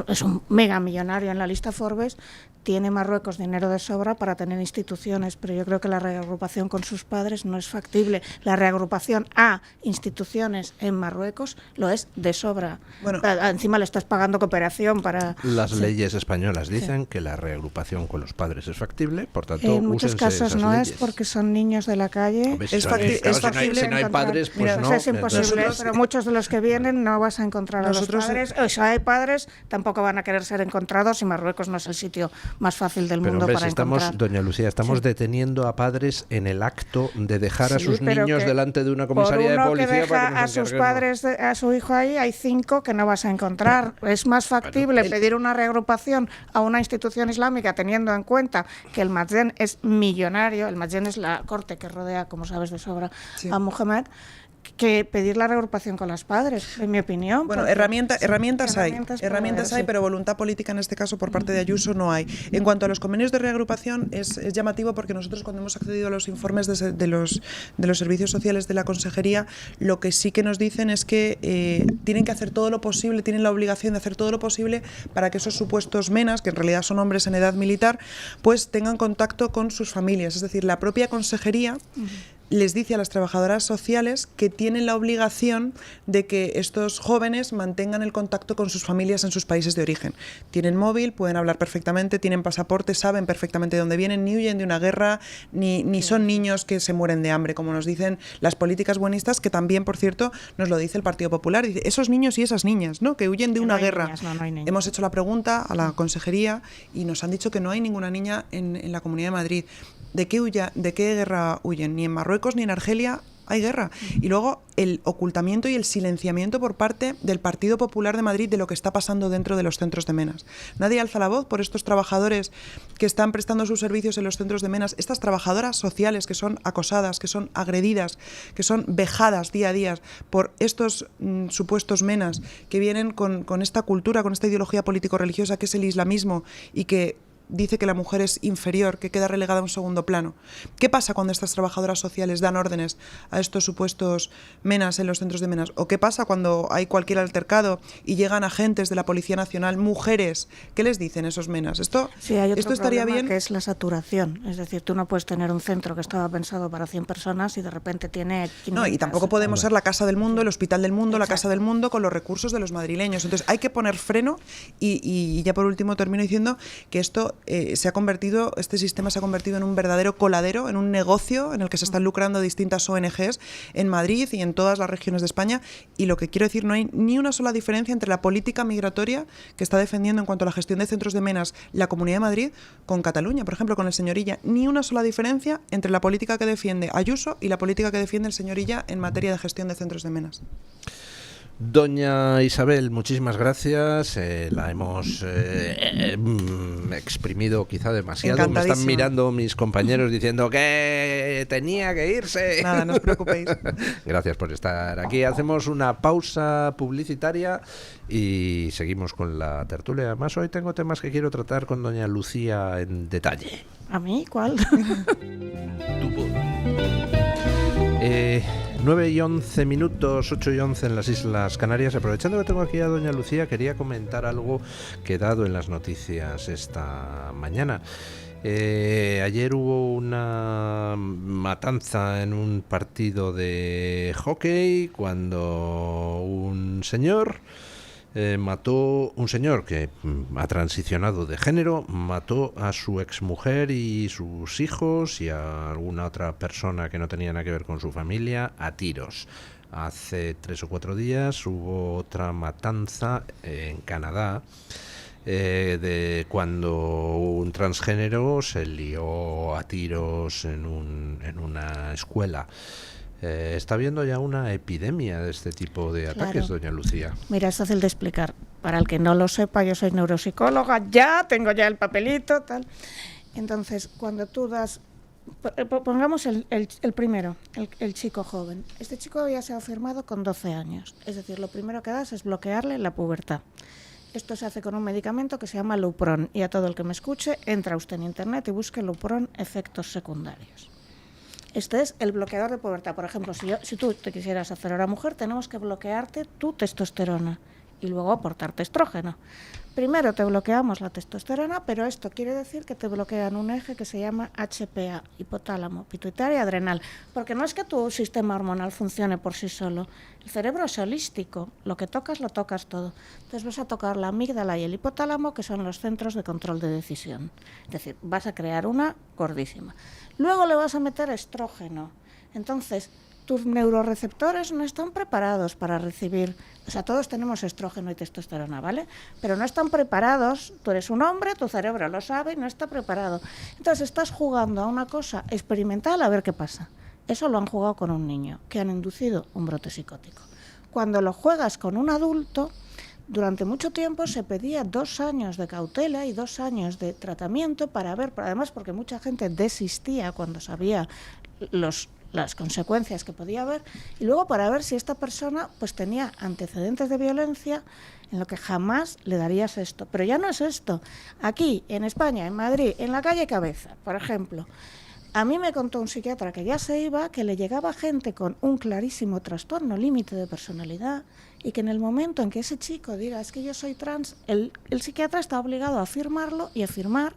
es un mega millonario en la lista Forbes, tiene Marruecos dinero de sobra para tener instituciones, pero yo creo que la reagrupación con sus padres no es factible. La reagrupación a instituciones en Marruecos lo es de sobra. Bueno, encima le estás pagando cooperación para... Las leyes españolas dicen que la reagrupación con los padres es factible, por tanto, en muchos casos no leyes. Es porque son niños de la calle. Es factible. Si no hay padres, pues mira, no. Es imposible, pero muchos de los que vienen no vas a encontrar a los padres. O sea, hay padres, tampoco van a querer ser encontrados y Marruecos no es el sitio más fácil del mundo para encontrar. Doña Lucía, estamos deteniendo a padres en el acto de dejar a sus niños delante de una comisaría de policía que deja para que nos a sus padres, a su hijo ahí, hay 5 que no vas a encontrar. Es más factible pedir una reagrupación a una institución islámica teniendo en cuenta que el Madjen es millonario, el Madjen es la corte que rodea, como sabes de sobra, a Mohamed, que pedir la reagrupación con los padres, en mi opinión. Bueno, herramientas hay, pero voluntad política en este caso por parte de Ayuso no hay. En cuanto a los convenios de reagrupación, es llamativo porque nosotros cuando hemos accedido a los informes de los servicios sociales de la Consejería, lo que sí que nos dicen es que tienen que hacer todo lo posible, tienen la obligación de hacer todo lo posible para que esos supuestos menas, que en realidad son hombres en edad militar, pues tengan contacto con sus familias. Es decir, la propia Consejería les dice a las trabajadoras sociales que tienen la obligación de que estos jóvenes mantengan el contacto con sus familias en sus países de origen. Tienen móvil, pueden hablar perfectamente, tienen pasaporte, saben perfectamente de dónde vienen, ni huyen de una guerra, ni son niños que se mueren de hambre, como nos dicen las políticas buenistas, que también, por cierto, nos lo dice el Partido Popular. Dice, esos niños y esas niñas, ¿no?, que huyen de una guerra. Niñas. Hemos hecho la pregunta a la Consejería y nos han dicho que no hay ninguna niña en la Comunidad de Madrid. ¿De qué guerra huyen? Ni en Marruecos ni en Argelia hay guerra. Y luego el ocultamiento y el silenciamiento por parte del Partido Popular de Madrid de lo que está pasando dentro de los centros de menas. Nadie alza la voz por estos trabajadores que están prestando sus servicios en los centros de menas, estas trabajadoras sociales que son acosadas, que son agredidas, que son vejadas día a día por estos supuestos menas que vienen con esta cultura, con esta ideología político-religiosa que es el islamismo y que dice que la mujer es inferior, que queda relegada a un segundo plano. ¿Qué pasa cuando estas trabajadoras sociales dan órdenes a estos supuestos menas en los centros de menas? ¿O qué pasa cuando hay cualquier altercado y llegan agentes de la Policía Nacional, mujeres? ¿Qué les dicen esos menas? Esto estaría bien. Que es la saturación. Es decir, tú no puedes tener un centro que estaba pensado para 100 personas y de repente tiene 500. No, y tampoco podemos ser la Casa del Mundo, el Hospital del Mundo, la Casa del Mundo con los recursos de los madrileños. Entonces hay que poner freno y ya por último termino diciendo que este sistema se ha convertido en un verdadero coladero, en un negocio en el que se están lucrando distintas ONGs en Madrid y en todas las regiones de España. Y lo que quiero decir, no hay ni una sola diferencia entre la política migratoria que está defendiendo en cuanto a la gestión de centros de menas la Comunidad de Madrid con Cataluña, por ejemplo, con el señor Illa. Ni una sola diferencia entre la política que defiende Ayuso y la política que defiende el señor Illa en materia de gestión de centros de menas. Doña Isabel, muchísimas gracias. La hemos exprimido quizá demasiado. Me están mirando mis compañeros diciendo que tenía que irse. Nada, no os preocupéis. Gracias por estar aquí. Hacemos una pausa publicitaria y seguimos con la tertulia. Además, hoy tengo temas que quiero tratar con doña Lucía en detalle. ¿A mí? ¿Cuál? 9 y 11 minutos, 8 y 11 en las Islas Canarias. Aprovechando que tengo aquí a doña Lucía, quería comentar algo que he dado en las noticias esta mañana. Ayer hubo una matanza en un partido de hockey cuando un señor que ha transicionado de género, mató a su exmujer y sus hijos y a alguna otra persona que no tenía nada que ver con su familia a tiros. Hace 3 o 4 días hubo otra matanza en Canadá, de cuando un transgénero se lió a tiros en una escuela. Está habiendo ya una epidemia de este tipo de ataques, Claro. doña Lucía. Mira, es fácil de explicar. Para el que no lo sepa, yo soy neuropsicóloga, ya tengo ya el papelito, tal. Entonces, cuando tú das... Pongamos el primero, el chico joven. Este chico ya se ha firmado con 12 años. Es decir, lo primero que das es bloquearle la pubertad. Esto se hace con un medicamento que se llama Lupron. Y a todo el que me escuche, entra usted en internet y busque Lupron efectos secundarios. Este es el bloqueador de pubertad. Por ejemplo, si tú te quisieras hacer ahora mujer, tenemos que bloquearte tu testosterona y luego aportarte estrógeno. Primero te bloqueamos la testosterona, pero esto quiere decir que te bloquean un eje que se llama HPA, hipotálamo, pituitaria y adrenal, porque no es que tu sistema hormonal funcione por sí solo. El cerebro es holístico, lo que tocas, lo tocas todo. Entonces vas a tocar la amígdala y el hipotálamo, que son los centros de control de decisión. Es decir, vas a crear una gordísima. Luego le vas a meter estrógeno. Entonces, tus neuroreceptores no están preparados para recibir, o sea, todos tenemos estrógeno y testosterona, ¿vale? Pero no están preparados, tú eres un hombre, tu cerebro lo sabe y no está preparado. Entonces estás jugando a una cosa experimental a ver qué pasa. Eso lo han jugado con un niño, que han inducido un brote psicótico. Cuando lo juegas con un adulto, durante mucho tiempo se pedía 2 años de cautela y 2 años de tratamiento para ver, además porque mucha gente desistía cuando sabía las consecuencias que podía haber, y luego para ver si esta persona pues tenía antecedentes de violencia en lo que jamás le darías esto. Pero ya no es esto. Aquí, en España, en Madrid, en la calle Cabeza, por ejemplo, a mí me contó un psiquiatra que ya se iba, que le llegaba gente con un clarísimo trastorno límite de personalidad y que en el momento en que ese chico diga es que yo soy trans, el psiquiatra está obligado a firmarlo y a firmar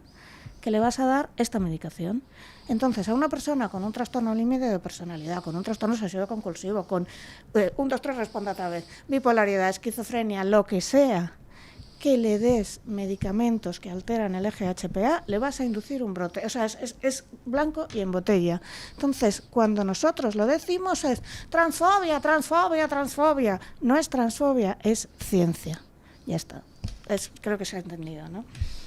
que le vas a dar esta medicación. Entonces, a una persona con un trastorno límite de personalidad, con un trastorno obsesivo compulsivo, con 1, 2, 3, responda otra vez, bipolaridad, esquizofrenia, lo que sea, que le des medicamentos que alteran el eje HPA, le vas a inducir un brote. O sea, es blanco y en botella. Entonces, cuando nosotros lo decimos es transfobia, transfobia, transfobia. No es transfobia, es ciencia. Ya está. Creo que se ha entendido, ¿no?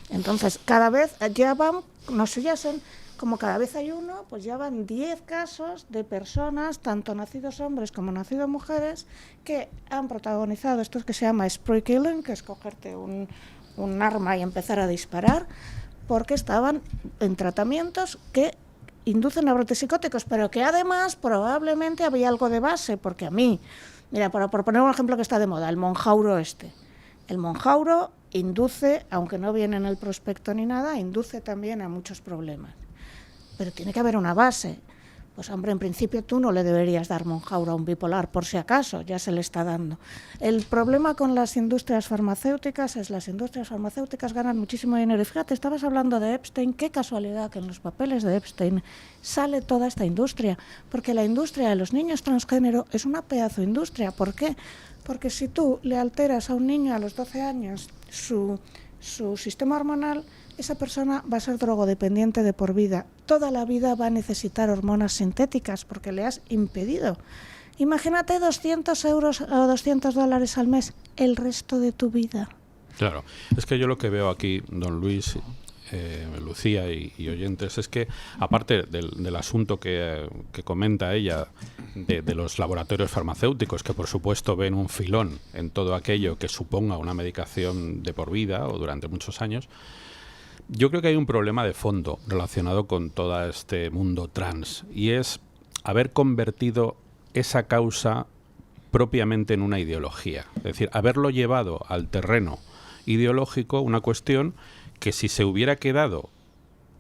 Entonces, cada vez ya van, no sé, ya son, como cada vez hay uno, pues ya van 10 casos de personas, tanto nacidos hombres como nacidos mujeres, que han protagonizado esto que se llama spree killing, que es cogerte un arma y empezar a disparar, porque estaban en tratamientos que inducen a brotes psicóticos, pero que además probablemente había algo de base, porque a mí, mira, por poner un ejemplo que está de moda, el monjauro este. El monjauro induce, aunque no viene en el prospecto ni nada, induce también a muchos problemas. Pero tiene que haber una base. Pues hombre, en principio tú no le deberías dar monjauro a un bipolar, por si acaso, ya se le está dando. El problema con las industrias farmacéuticas es las industrias farmacéuticas ganan muchísimo dinero. Y fíjate, estabas hablando de Epstein, qué casualidad que en los papeles de Epstein sale toda esta industria, porque la industria de los niños transgénero es una pedazo de industria. ¿Por qué? Porque si tú le alteras a un niño a los 12 años su sistema hormonal, esa persona va a ser drogodependiente de por vida. Toda la vida va a necesitar hormonas sintéticas porque le has impedido. Imagínate 200 euros o $200 al mes el resto de tu vida. Claro, es que yo lo que veo aquí, don Luis, Lucía y oyentes, es que aparte del asunto que comenta ella de los laboratorios farmacéuticos, que por supuesto ven un filón en todo aquello que suponga una medicación de por vida o durante muchos años, yo creo que hay un problema de fondo relacionado con todo este mundo trans, y es haber convertido esa causa propiamente en una ideología. Es decir, haberlo llevado al terreno ideológico, una cuestión que si se hubiera quedado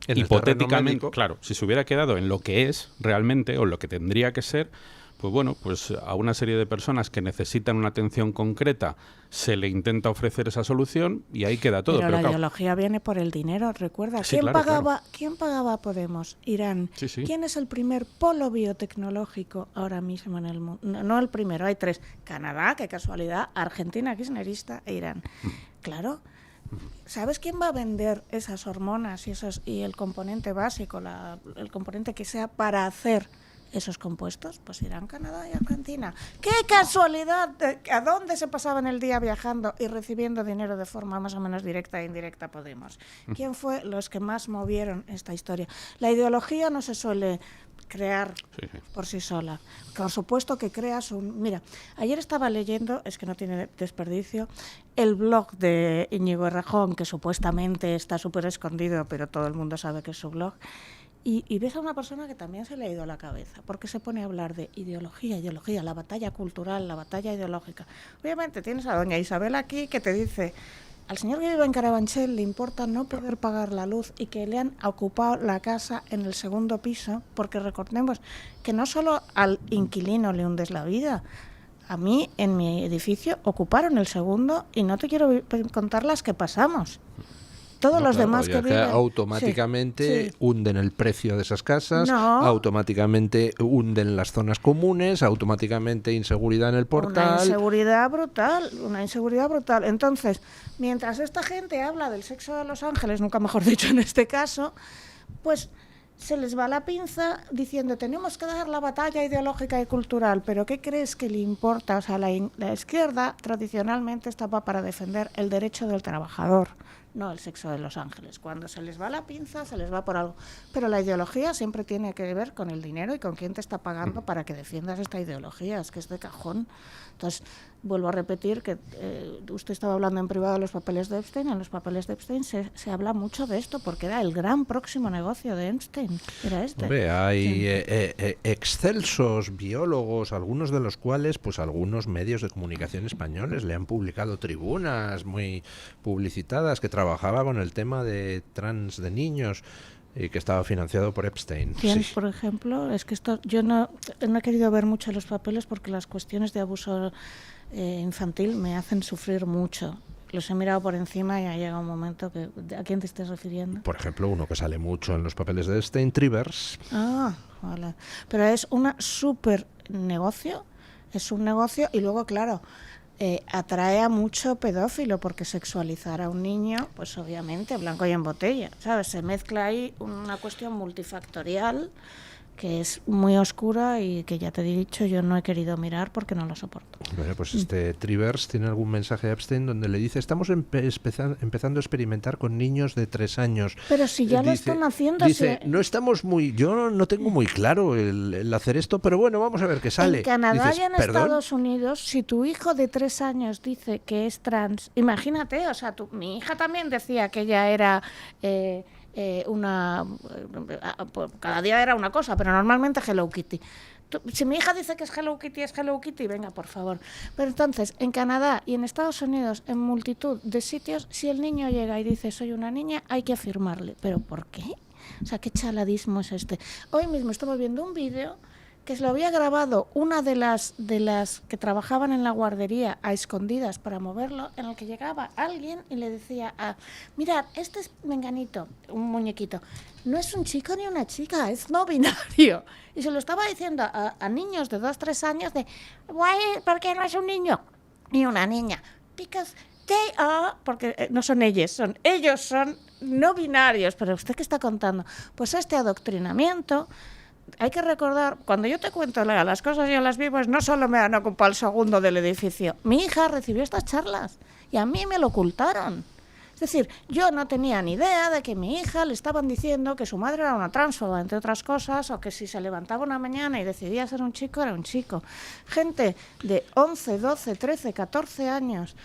en hipotéticamente, claro, si se hubiera quedado en lo que es realmente o lo que tendría que ser, pues bueno, pues a una serie de personas que necesitan una atención concreta se le intenta ofrecer esa solución y ahí queda todo. Pero la ideología viene por el dinero, recuerda. Sí, ¿Quién pagaba a Podemos? Irán. Sí, sí. ¿Quién es el primer polo biotecnológico ahora mismo en el mundo? No el primero, hay 3. Canadá, qué casualidad, Argentina, kirchnerista, e Irán. Claro. ¿Sabes quién va a vender esas hormonas y el componente básico, el componente que sea para hacer esos compuestos, pues irán a Canadá y Argentina. ¡Qué casualidad! ¿A dónde se pasaban el día viajando y recibiendo dinero de forma más o menos directa e indirecta Podemos? ¿Quién fue los que más movieron esta historia? La ideología no se suele crear por sí sola. Por supuesto que creas un... Mira, ayer estaba leyendo, es que no tiene desperdicio, el blog de Íñigo Errejón, que supuestamente está súper escondido, pero todo el mundo sabe que es su blog, y ves a una persona que también se le ha ido a la cabeza, porque se pone a hablar de ideología, la batalla cultural, la batalla ideológica. Obviamente tienes a doña Isabel aquí que te dice... Al señor que vive en Carabanchel le importa no poder pagar la luz y que le han ocupado la casa en el segundo piso, porque recordemos que no solo al inquilino le hundes la vida. A mí, en mi edificio, ocuparon el segundo y no te quiero contar las que pasamos. Todos los demás que viven... automáticamente hunden el precio de esas casas, automáticamente hunden las zonas comunes, automáticamente inseguridad en el portal... Una inseguridad brutal. Entonces, mientras esta gente habla del sexo de los ángeles, nunca mejor dicho en este caso, pues se les va la pinza diciendo tenemos que dar la batalla ideológica y cultural, pero ¿qué crees que le importa? O sea, la izquierda tradicionalmente estaba para defender el derecho del trabajador, no el sexo de los ángeles. Cuando se les va la pinza, se les va por algo. Pero la ideología siempre tiene que ver con el dinero y con quién te está pagando para que defiendas esta ideología. Es que es de cajón. Entonces, vuelvo a repetir que usted estaba hablando en privado de los papeles de Epstein. En los papeles de Epstein se habla mucho de esto, porque era el gran próximo negocio de Epstein. Era este. Hombre, hay excelsos biólogos, algunos de los cuales, pues algunos medios de comunicación españoles le han publicado tribunas muy publicitadas, que trabajaba con el tema de trans de niños y que estaba financiado por Epstein. ¿Quién, por ejemplo? Es que esto yo no he querido ver mucho los papeles porque las cuestiones de abuso infantil me hacen sufrir mucho. Los he mirado por encima y ha llegado un momento que... ¿A quién te estás refiriendo? Por ejemplo, uno que sale mucho en los papeles de Epstein, Trivers. Ah, vale. Pero es un súper negocio, es un negocio y luego, claro... atrae a mucho pedófilo porque sexualizar a un niño, pues obviamente blanco y en botella, ¿sabes? Se mezcla ahí una cuestión multifactorial que es muy oscura y que ya te he dicho, yo no he querido mirar porque no lo soporto. Bueno, pues Trivers tiene algún mensaje de Epstein donde le dice estamos empezando a experimentar con niños de 3 años. Pero si ya lo están haciendo... Dice, no estamos yo no tengo muy claro el hacer esto, pero bueno, vamos a ver qué sale. En Canadá Dices, y en Estados Unidos, si tu hijo de 3 años dice que es trans, imagínate, o sea, mi hija también decía que ella era... cada día era una cosa, pero normalmente Hello Kitty. Si mi hija dice que es Hello Kitty, venga, por favor. Pero entonces, en Canadá y en Estados Unidos, en multitud de sitios, si el niño llega y dice soy una niña, hay que afirmarle. ¿Pero por qué? O sea, ¿qué chaladismo es este? Hoy mismo estamos viendo un vídeo que se lo había grabado una de las que trabajaban en la guardería a escondidas para moverlo, en el que llegaba alguien y le decía, mirad, este es menganito, un muñequito, no es un chico ni una chica, es no binario. Y se lo estaba diciendo a niños de 2-3 años de, ¿por qué no es un niño ni una niña? Because they are, porque no son ellos son no binarios. Pero ¿usted qué está contando? Pues este adoctrinamiento... Hay que recordar, cuando yo te cuento las cosas yo las vivo, no solo me han ocupado el segundo del edificio. Mi hija recibió estas charlas y a mí me lo ocultaron. Es decir, yo no tenía ni idea de que mi hija le estaban diciendo que su madre era una transfoba, entre otras cosas, o que si se levantaba una mañana y decidía ser un chico, era un chico. Gente de 11, 12, 13, 14 años,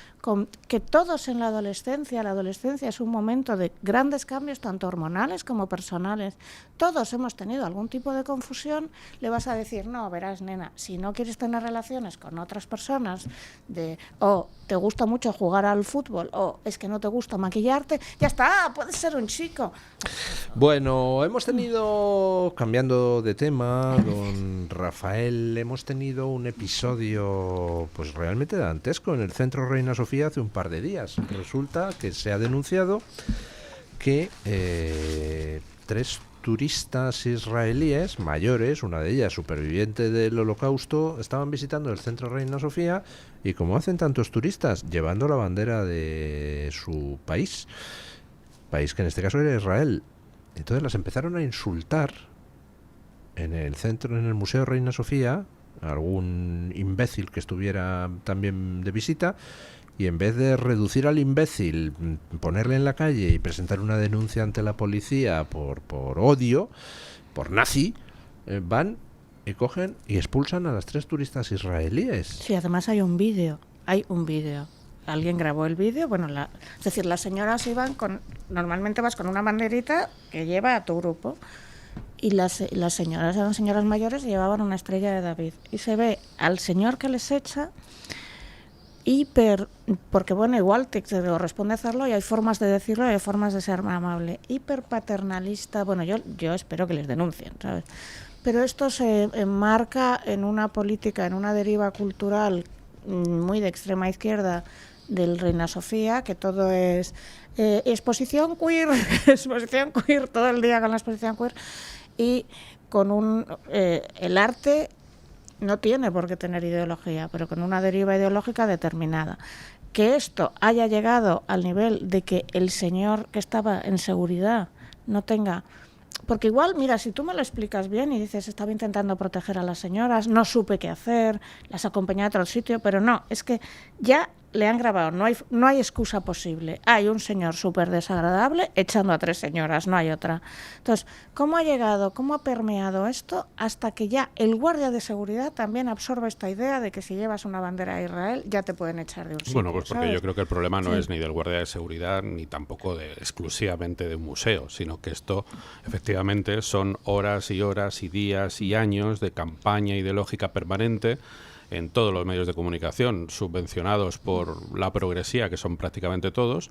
que todos en la adolescencia es un momento de grandes cambios, tanto hormonales como personales. Todos hemos tenido algún tipo de confusión. Le vas a decir, no, verás, nena, si no quieres tener relaciones con otras personas, o te gusta mucho jugar al fútbol, o es que no te gusta maquillarte, ya está, puedes ser un chico. Bueno, hemos tenido, cambiando de tema, don Rafael, hemos tenido un episodio pues realmente dantesco en el Centro Reina Sofía hace un par de días. Resulta que se ha denunciado que 3 turistas israelíes mayores, una de ellas superviviente del Holocausto, estaban visitando el Centro Reina Sofía y, como hacen tantos turistas, llevando la bandera de su país que en este caso era Israel. Entonces las empezaron a insultar en el centro, en el Museo Reina Sofía, algún imbécil que estuviera también de visita, y en vez de reducir al imbécil, ponerle en la calle y presentar una denuncia ante la policía por odio, por nazi, van y cogen y expulsan a las 3 turistas israelíes. Sí, además hay un vídeo. Alguien grabó el vídeo, bueno, es decir, las señoras iban normalmente vas con una banderita que lleva a tu grupo, y las señoras eran señoras mayores y llevaban una estrella de David. Y se ve al señor que les echa porque bueno, igual te corresponde hacerlo y hay formas de decirlo y hay formas de ser amable. Hiper paternalista, bueno, yo espero que les denuncien, ¿sabes? Pero esto se enmarca en una política, en una deriva cultural muy de extrema izquierda del Reina Sofía, que todo es exposición queer, exposición queer, todo el día con la exposición queer, y con el arte no tiene por qué tener ideología, pero con una deriva ideológica determinada. Que esto haya llegado al nivel de que el señor que estaba en seguridad no tenga... Porque igual, mira, si tú me lo explicas bien y dices, estaba intentando proteger a las señoras, no supe qué hacer, las acompañé a otro sitio, pero no, es que ya le han grabado, no hay excusa posible. Hay un señor súper desagradable echando a 3 señoras, no hay otra. Entonces, ¿cómo ha permeado esto hasta que ya el guardia de seguridad también absorbe esta idea de que si llevas una bandera de Israel ya te pueden echar de un sitio? Bueno, pues porque ¿sabes? yo creo que el problema no es ni del guardia de seguridad ni tampoco exclusivamente de un museo, sino que esto efectivamente son horas y horas y días y años de campaña ideológica permanente en todos los medios de comunicación subvencionados por la progresía, que son prácticamente todos,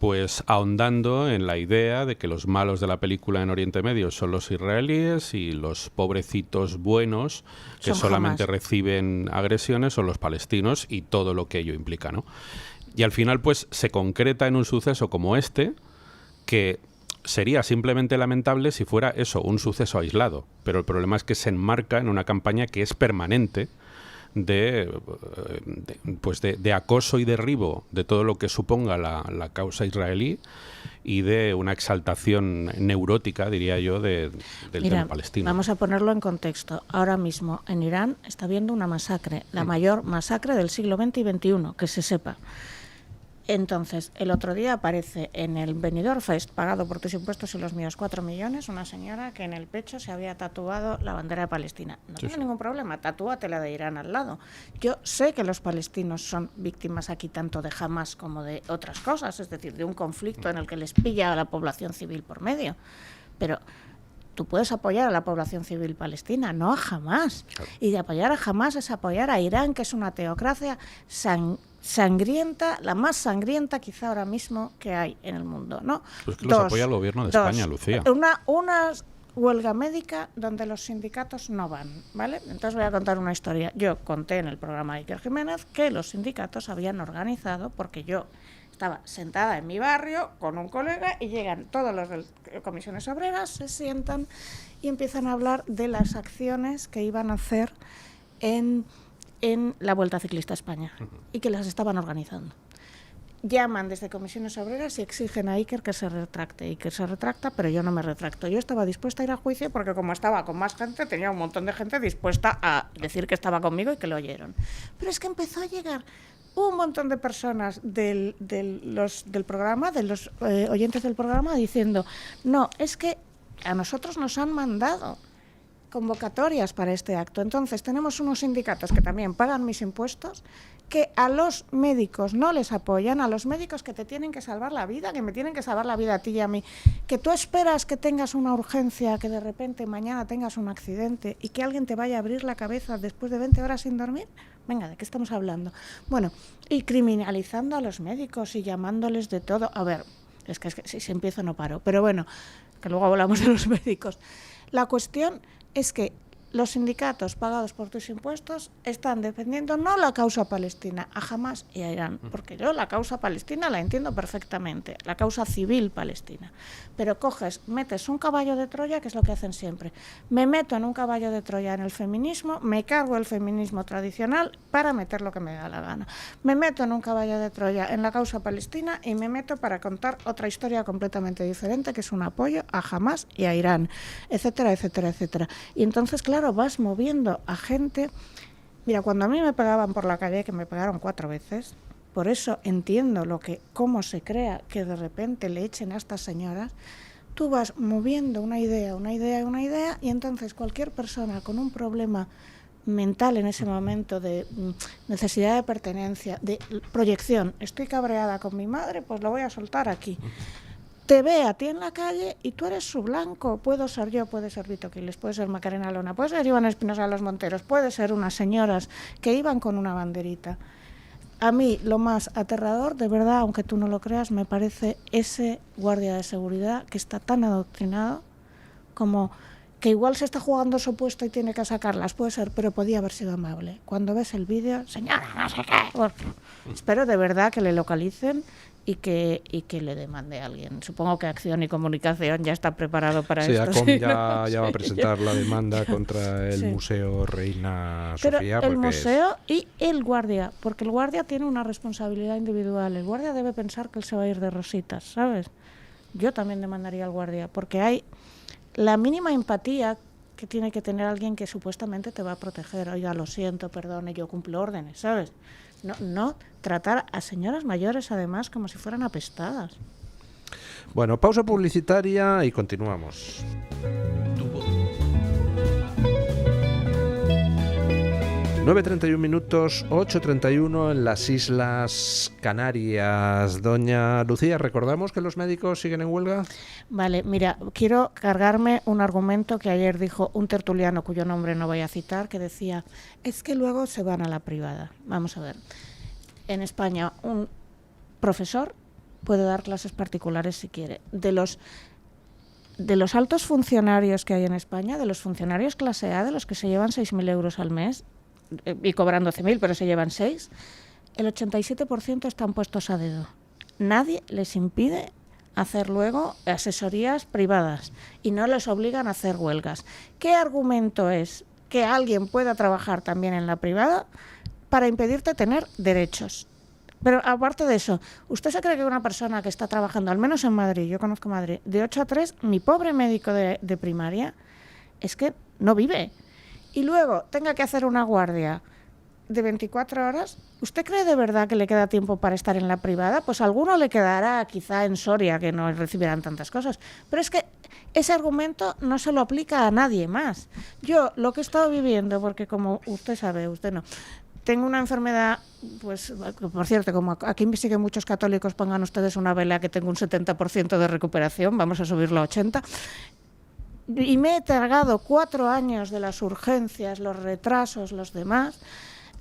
pues ahondando en la idea de que los malos de la película en Oriente Medio son los israelíes y los pobrecitos buenos que Son solamente Hamas. reciben agresiones son los palestinos y todo lo que ello implica, ¿no? Y al final pues se concreta en un suceso como este, que sería simplemente lamentable si fuera eso, un suceso aislado, pero el problema es que se enmarca en una campaña que es permanente de acoso y derribo de todo lo que suponga la causa israelí y de una exaltación neurótica, diría yo, del tema palestino. Vamos a ponerlo en contexto. Ahora mismo en Irán está habiendo una masacre, la mayor masacre del siglo XX y XXI, que se sepa. Entonces, el otro día aparece en el Benidorm Fest, pagado por tus impuestos y los míos, 4 millones, una señora que en el pecho se había tatuado la bandera de Palestina. No tengo ningún problema, tatúate la de Irán al lado. Yo sé que los palestinos son víctimas aquí tanto de Hamas como de otras cosas, es decir, de un conflicto en el que les pilla a la población civil por medio. Pero tú puedes apoyar a la población civil palestina, no a Hamas. Claro. Y de apoyar a Hamas es apoyar a Irán, que es una teocracia sangrienta, la más sangrienta quizá ahora mismo que hay en el mundo, ¿no? Pues que los apoya el gobierno de España, Lucía. Una huelga médica donde los sindicatos no van, ¿vale? Entonces voy a contar una historia. Yo conté en el programa de Iker Jiménez que los sindicatos habían organizado, porque yo estaba sentada en mi barrio con un colega y llegan todos los de comisiones obreras, se sientan y empiezan a hablar de las acciones que iban a hacer en la Vuelta Ciclista a España y que las estaban organizando. Llaman desde comisiones obreras y exigen a Iker que se retracte. Iker se retracta, pero yo no me retracto. Yo estaba dispuesta a ir a juicio porque como estaba con más gente, tenía un montón de gente dispuesta a decir que estaba conmigo y que lo oyeron. Pero es que empezó a llegar un montón de personas del programa, de los oyentes del programa, diciendo, no, es que a nosotros nos han mandado convocatorias para este acto. Entonces tenemos unos sindicatos que también pagan mis impuestos, que a los médicos no les apoyan, a los médicos que te tienen que salvar la vida, que me tienen que salvar la vida a ti y a mí, que tú esperas que tengas una urgencia, que de repente mañana tengas un accidente y que alguien te vaya a abrir la cabeza después de 20 horas sin dormir. Venga, ¿de qué estamos hablando? Bueno, y criminalizando a los médicos y llamándoles de todo. A ver, es que si empiezo no paro, pero bueno, que luego hablamos de los médicos. La cuestión es que los sindicatos pagados por tus impuestos están defendiendo no la causa palestina, a Hamas y a Irán, porque yo la causa palestina la entiendo perfectamente, la causa civil palestina, pero metes un caballo de Troya, que es lo que hacen siempre. Me meto en un caballo de Troya en el feminismo, me cargo el feminismo tradicional para meter lo que me da la gana. Me meto en un caballo de Troya en la causa palestina y me meto para contar otra historia completamente diferente, que es un apoyo a Hamas y a Irán, etcétera, etcétera, etcétera. Y entonces, claro, vas moviendo a gente. Mira, cuando a mí me pegaban por la calle, que me pegaron 4 veces, por eso entiendo cómo se crea que de repente le echen a estas señoras. Tú vas moviendo una idea, y entonces cualquier persona con un problema mental en ese momento de necesidad de pertenencia, de proyección, estoy cabreada con mi madre, pues lo voy a soltar aquí. Te ve a ti en la calle y tú eres su blanco. Puedo ser yo, puede ser Vito Quiles, puede ser Macarena Lona, puede ser Iván Espinosa de los Monteros, puede ser unas señoras que iban con una banderita. A mí lo más aterrador, de verdad, aunque tú no lo creas, me parece ese guardia de seguridad que está tan adoctrinado como que igual se está jugando su puesto y tiene que sacarlas, puede ser, pero podía haber sido amable. Cuando ves el vídeo, señora, no sé qué. Bueno, espero de verdad que le localicen y que le demande a alguien. Supongo que Acción y Comunicación ya está preparado para esto. ACOM ya va a presentar la demanda contra el Museo Reina Sofía. Pero el museo y el guardia, porque el guardia tiene una responsabilidad individual. El guardia debe pensar que él se va a ir de rositas, ¿sabes? Yo también demandaría al guardia, porque hay la mínima empatía que tiene que tener alguien que supuestamente te va a proteger. Oiga, lo siento, perdone, yo cumplo órdenes, ¿sabes? No tratar a señoras mayores, además, como si fueran apestadas. Bueno, pausa publicitaria y continuamos. 9:31 minutos, 8:31 en las Islas Canarias. Doña Lucía, ¿recordamos que los médicos siguen en huelga? Vale, mira, quiero cargarme un argumento que ayer dijo un tertuliano cuyo nombre no voy a citar, que decía, es que luego se van a la privada. Vamos a ver, en España un profesor puede dar clases particulares si quiere. De los altos funcionarios que hay en España, de los funcionarios clase A, de los que se llevan 6.000 euros al mes, y cobran 12.000, pero se llevan 6, el 87% están puestos a dedo. Nadie les impide hacer luego asesorías privadas y no les obligan a hacer huelgas. ¿Qué argumento es que alguien pueda trabajar también en la privada para impedirte tener derechos? Pero aparte de eso, ¿usted se cree que una persona que está trabajando, al menos en Madrid, yo conozco Madrid, de 8 a 3, mi pobre médico de primaria, es que no vive? Y luego tenga que hacer una guardia de 24 horas, ¿usted cree de verdad que le queda tiempo para estar en la privada? Pues a alguno le quedará quizá en Soria, que no recibirán tantas cosas. Pero es que ese argumento no se lo aplica a nadie más. Yo lo que he estado viviendo, porque como usted sabe, usted no, tengo una enfermedad, pues por cierto, como aquí me siguen muchos católicos, pongan ustedes una vela que tengo un 70% de recuperación, vamos a subirlo a 80%. Y me he tragado 4 años de las urgencias, los retrasos, los demás.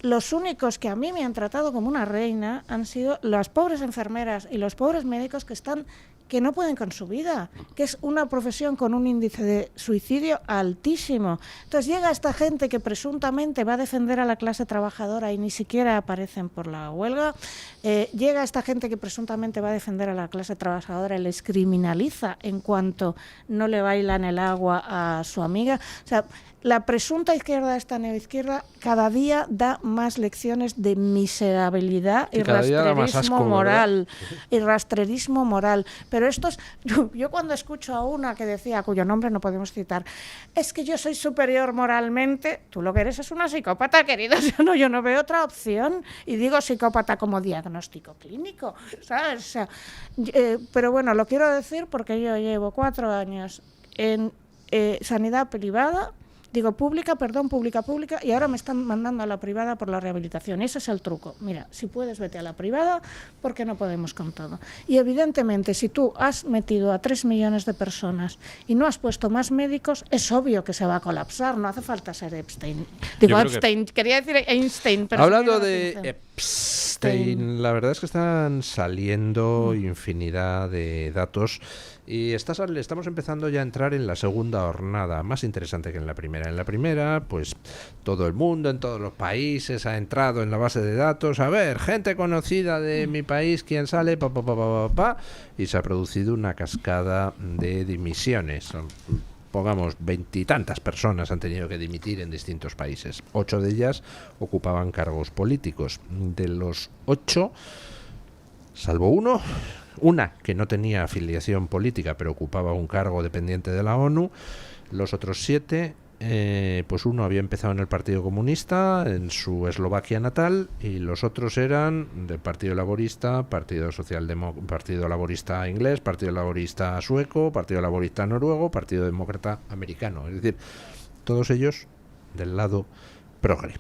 Los únicos que a mí me han tratado como una reina han sido las pobres enfermeras y los pobres médicos que no pueden con su vida, que es una profesión con un índice de suicidio altísimo. Entonces llega esta gente que presuntamente va a defender a la clase trabajadora y ni siquiera aparecen por la huelga. Llega esta gente que presuntamente va a defender a la clase trabajadora y les criminaliza en cuanto no le bailan el agua a su amiga. O sea, la presunta izquierda, esta neoizquierda, cada día da más lecciones de miserabilidad y rastrerismo moral. Y rastrerismo moral. Pero estos, yo cuando escucho a una que decía, cuyo nombre no podemos citar, es que yo soy superior moralmente, tú lo que eres es una psicópata, querida. Yo no veo otra opción. Y digo psicópata como diagnóstico clínico, ¿sabes? O sea, pero bueno, lo quiero decir porque yo llevo 4 años en sanidad privada, digo pública, y ahora me están mandando a la privada por la rehabilitación. Ese es el truco. Mira, si puedes, vete a la privada, porque no podemos con todo. Y evidentemente, si tú has metido a 3 millones de personas y no has puesto más médicos, es obvio que se va a colapsar. No hace falta ser Epstein. Digo Epstein, quería decir Einstein. Pero hablando de Epstein, la verdad es que están saliendo infinidad de datos y estamos empezando ya a entrar en la segunda hornada, más interesante que en la primera. En la primera, pues todo el mundo, en todos los países, ha entrado en la base de datos, a ver, gente conocida de mi país, quién sale, y se ha producido una cascada de dimisiones. Pongamos, 20 y tantas personas han tenido que dimitir en distintos países. 8 de ellas ocupaban cargos políticos. De los 8, salvo una que no tenía afiliación política, pero ocupaba un cargo dependiente de la ONU, los otros 7, pues uno había empezado en el Partido Comunista, en su Eslovaquia natal, y los otros eran del Partido Laborista, Partido Laborista inglés, Partido Laborista sueco, Partido Laborista noruego, Partido Demócrata americano. Es decir, todos ellos del lado progre.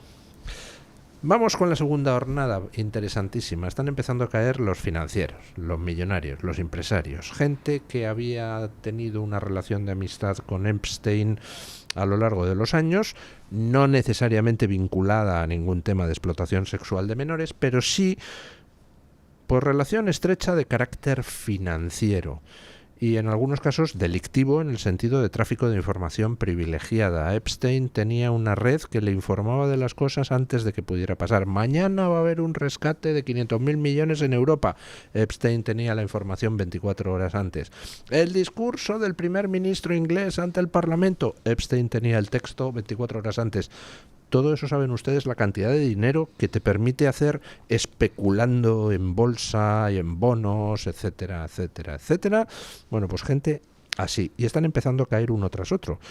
Vamos con la segunda hornada, interesantísima. Están empezando a caer los financieros, los millonarios, los empresarios, gente que había tenido una relación de amistad con Epstein a lo largo de los años, no necesariamente vinculada a ningún tema de explotación sexual de menores, pero sí por relación estrecha de carácter financiero y en algunos casos delictivo en el sentido de tráfico de información privilegiada. Epstein tenía una red que le informaba de las cosas antes de que pudiera pasar. Mañana va a haber un rescate de 500.000 millones en Europa. Epstein tenía la información 24 horas antes. El discurso del primer ministro inglés ante el Parlamento. Epstein tenía el texto 24 horas antes. Todo eso, saben ustedes, la cantidad de dinero que te permite hacer especulando en bolsa y en bonos, etcétera, etcétera, etcétera. Bueno, pues gente así. Y están empezando a caer uno tras otro.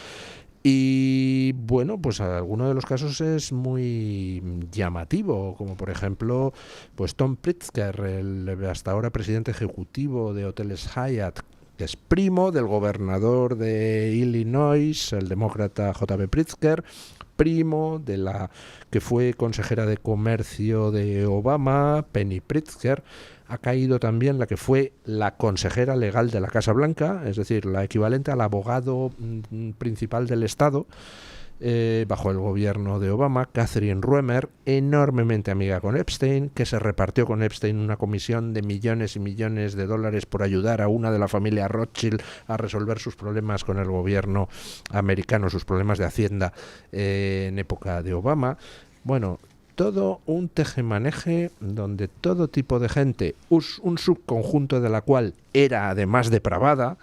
Y bueno, pues alguno de los casos es muy llamativo, como por ejemplo, pues Tom Pritzker, el hasta ahora presidente ejecutivo de Hoteles Hyatt, que es primo del gobernador de Illinois, el demócrata J.B. Pritzker, primo de la que fue consejera de comercio de Obama, Penny Pritzker. Ha caído también la que fue la consejera legal de la Casa Blanca, es decir, la equivalente al abogado principal del Estado, bajo el gobierno de Obama, Catherine Ruemer, enormemente amiga con Epstein, que se repartió con Epstein una comisión de millones y millones de dólares por ayudar a una de la familia Rothschild a resolver sus problemas con el gobierno americano, sus problemas de Hacienda en época de Obama. Bueno, todo un tejemaneje donde todo tipo de gente, un subconjunto de la cual era además depravada,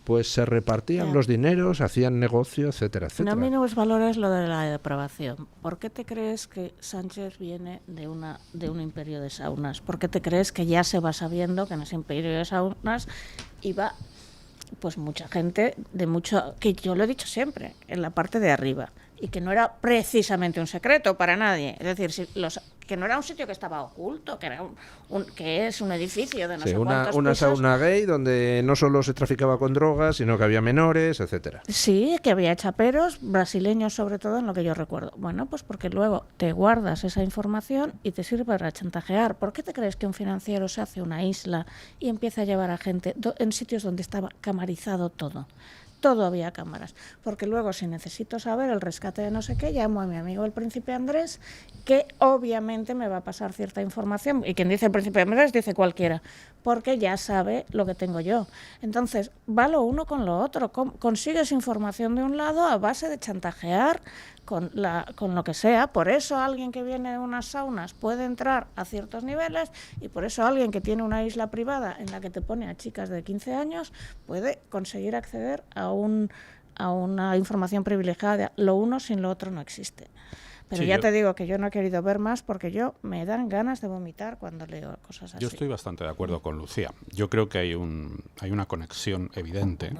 pues se repartían los dineros, hacían negocio, etcétera, etcétera. No minusvalores lo de la depravación. ¿Por qué te crees que Sánchez viene de un imperio de saunas? ¿Por qué te crees que ya se va sabiendo que en ese imperio de saunas iba pues mucha gente de mucho, que yo lo he dicho siempre, en la parte de arriba, y que no era precisamente un secreto para nadie? Es decir, que no era un sitio que estaba oculto, que era que es un edificio de no sé cuántos una pisos. sauna gay donde no solo se traficaba con drogas, sino que había menores, etcétera. Sí, que había chaperos brasileños, sobre todo, en lo que yo recuerdo. Bueno, pues porque luego te guardas esa información y te sirve para chantajear. ¿Por qué te crees que un financiero se hace una isla y empieza a llevar a gente en sitios donde estaba camarizado todo? Todo había cámaras, porque luego si necesito saber el rescate de no sé qué, llamo a mi amigo el príncipe Andrés, que obviamente me va a pasar cierta información, y quien dice el príncipe Andrés dice cualquiera, porque ya sabe lo que tengo yo. Entonces va lo uno con lo otro, consigues información de un lado a base de chantajear con lo que sea. Por eso alguien que viene de unas saunas puede entrar a ciertos niveles, y por eso alguien que tiene una isla privada en la que te pone a chicas de 15 años puede conseguir acceder a una información privilegiada. Lo uno sin lo otro no existe. Pero sí, te digo que yo no he querido ver más porque me dan ganas de vomitar cuando leo cosas así. Yo estoy bastante de acuerdo con Lucía. Yo creo que hay una conexión evidente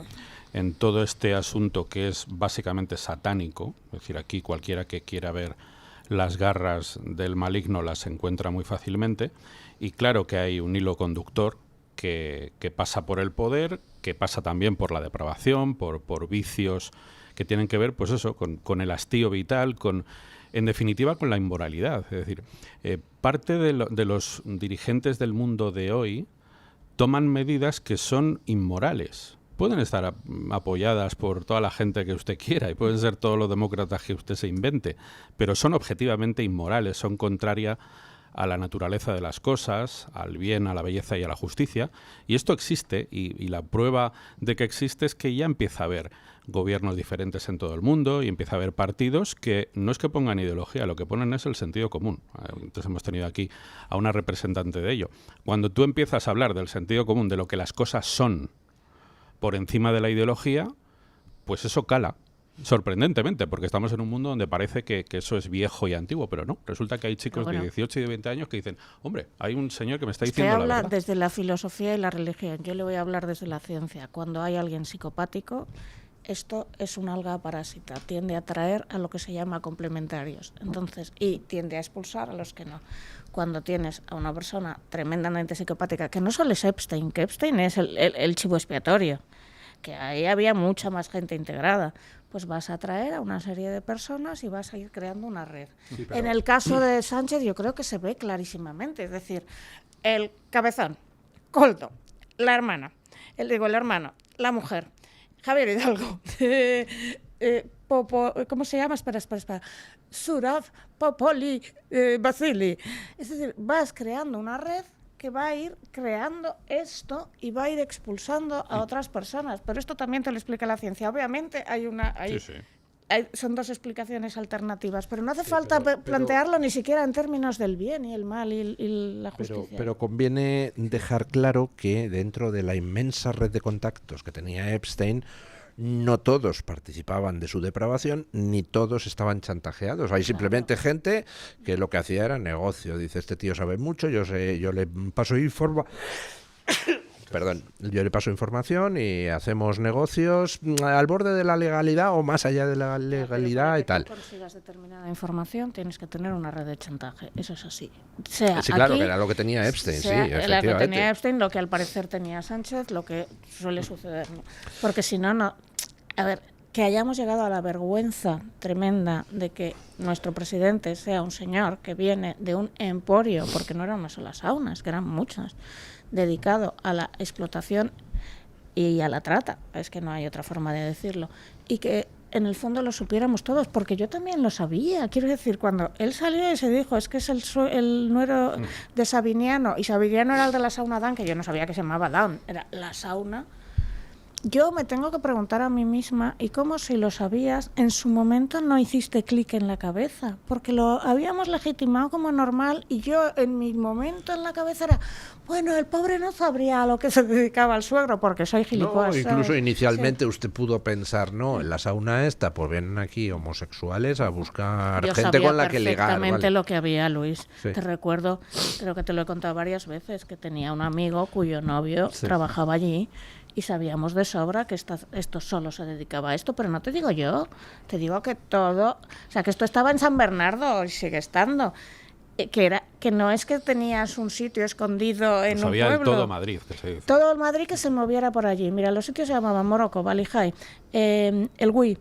en todo este asunto que es básicamente satánico. Es decir, aquí cualquiera que quiera ver las garras del maligno las encuentra muy fácilmente. Y claro que hay un hilo conductor que pasa por el poder, que pasa también por la depravación, por vicios que tienen que ver, pues eso, con el hastío vital, en definitiva con la inmoralidad. Es decir, parte de los dirigentes del mundo de hoy toman medidas que son inmorales. Pueden estar apoyadas por toda la gente que usted quiera y pueden ser todos los demócratas que usted se invente, pero son objetivamente inmorales, son contrarias a la naturaleza de las cosas, al bien, a la belleza y a la justicia. Y esto existe, y la prueba de que existe es que ya empieza a haber gobiernos diferentes en todo el mundo y empieza a haber partidos que no es que pongan ideología, lo que ponen es el sentido común. Entonces hemos tenido aquí a una representante de ello. Cuando tú empiezas a hablar del sentido común, de lo que las cosas son por encima de la ideología, pues eso cala. Sorprendentemente, porque estamos en un mundo donde parece que eso es viejo y antiguo, pero no. Resulta que hay chicos de 18 y de 20 años que dicen, hombre, hay un señor que me está diciendo la verdad. Desde la filosofía y la religión. Yo le voy a hablar desde la ciencia. Cuando hay alguien psicopático, esto es un alga parásita, tiende a atraer a lo que se llama complementarios, entonces, y tiende a expulsar a los que no. Cuando tienes a una persona tremendamente psicopática, que no solo es Epstein, que Epstein es el chivo expiatorio, que ahí había mucha más gente integrada, pues vas a atraer a una serie de personas y vas a ir creando una red. Sí, pero... En el caso de Sánchez yo creo que se ve clarísimamente, es decir, el cabezón, Coldo, la hermana, el hermano, la mujer, Javier Hidalgo, ¿cómo se llama? Espera. Surav, Popoli, Basili. Es decir, vas creando una red que va a ir creando esto y va a ir expulsando a otras personas. Pero esto también te lo explica la ciencia. Obviamente son dos explicaciones alternativas, pero no hace falta plantearlo ni siquiera en términos del bien y el mal y la justicia. Pero conviene dejar claro que dentro de la inmensa red de contactos que tenía Epstein, no todos participaban de su depravación, ni todos estaban chantajeados. Hay simplemente gente que lo que hacía era negocio. Dice, este tío sabe mucho, yo le paso yo le paso información y hacemos negocios al borde de la legalidad o más allá de la legalidad y tal. Para que consigas determinada información tienes que tener una red de chantaje, eso es así. Sí, claro, que era lo que tenía Epstein, efectivamente. Lo que tenía Epstein, lo que al parecer tenía Sánchez, lo que suele suceder, ¿no? Porque si no... A ver, que hayamos llegado a la vergüenza tremenda de que nuestro presidente sea un señor que viene de un emporio, porque no era una sola sauna, es que eran muchas, dedicado a la explotación y a la trata, es que no hay otra forma de decirlo, y que en el fondo lo supiéramos todos, porque yo también lo sabía. Quiero decir, cuando él salió y se dijo, es que es el nuero de Sabiniano, y Sabiniano era el de la sauna Down, que yo no sabía que se llamaba Down, era la sauna. Yo me tengo que preguntar a mí misma, ¿y cómo si lo sabías, en su momento no hiciste clic en la cabeza? Porque lo habíamos legitimado como normal y yo en mi momento en la cabeza era, bueno, el pobre no sabría a lo que se dedicaba el suegro porque soy gilipollas. No, incluso inicialmente usted pudo pensar, no, en la sauna esta, pues vienen aquí homosexuales a buscar gente con la que ligar. Yo sabía perfectamente lo que había, Luis. Sí. Te recuerdo, creo que te lo he contado varias veces, que tenía un amigo cuyo novio trabajaba allí. Y sabíamos de sobra que esto solo se dedicaba a esto, pero no te digo yo, te digo que todo, o sea, que esto estaba en San Bernardo y sigue estando, que no es que tenías un sitio escondido en un pueblo. Todo Madrid, que se dice. Todo el Madrid que se moviera por allí. Mira, los sitios se llamaban Morocco, Balijay, el Gui,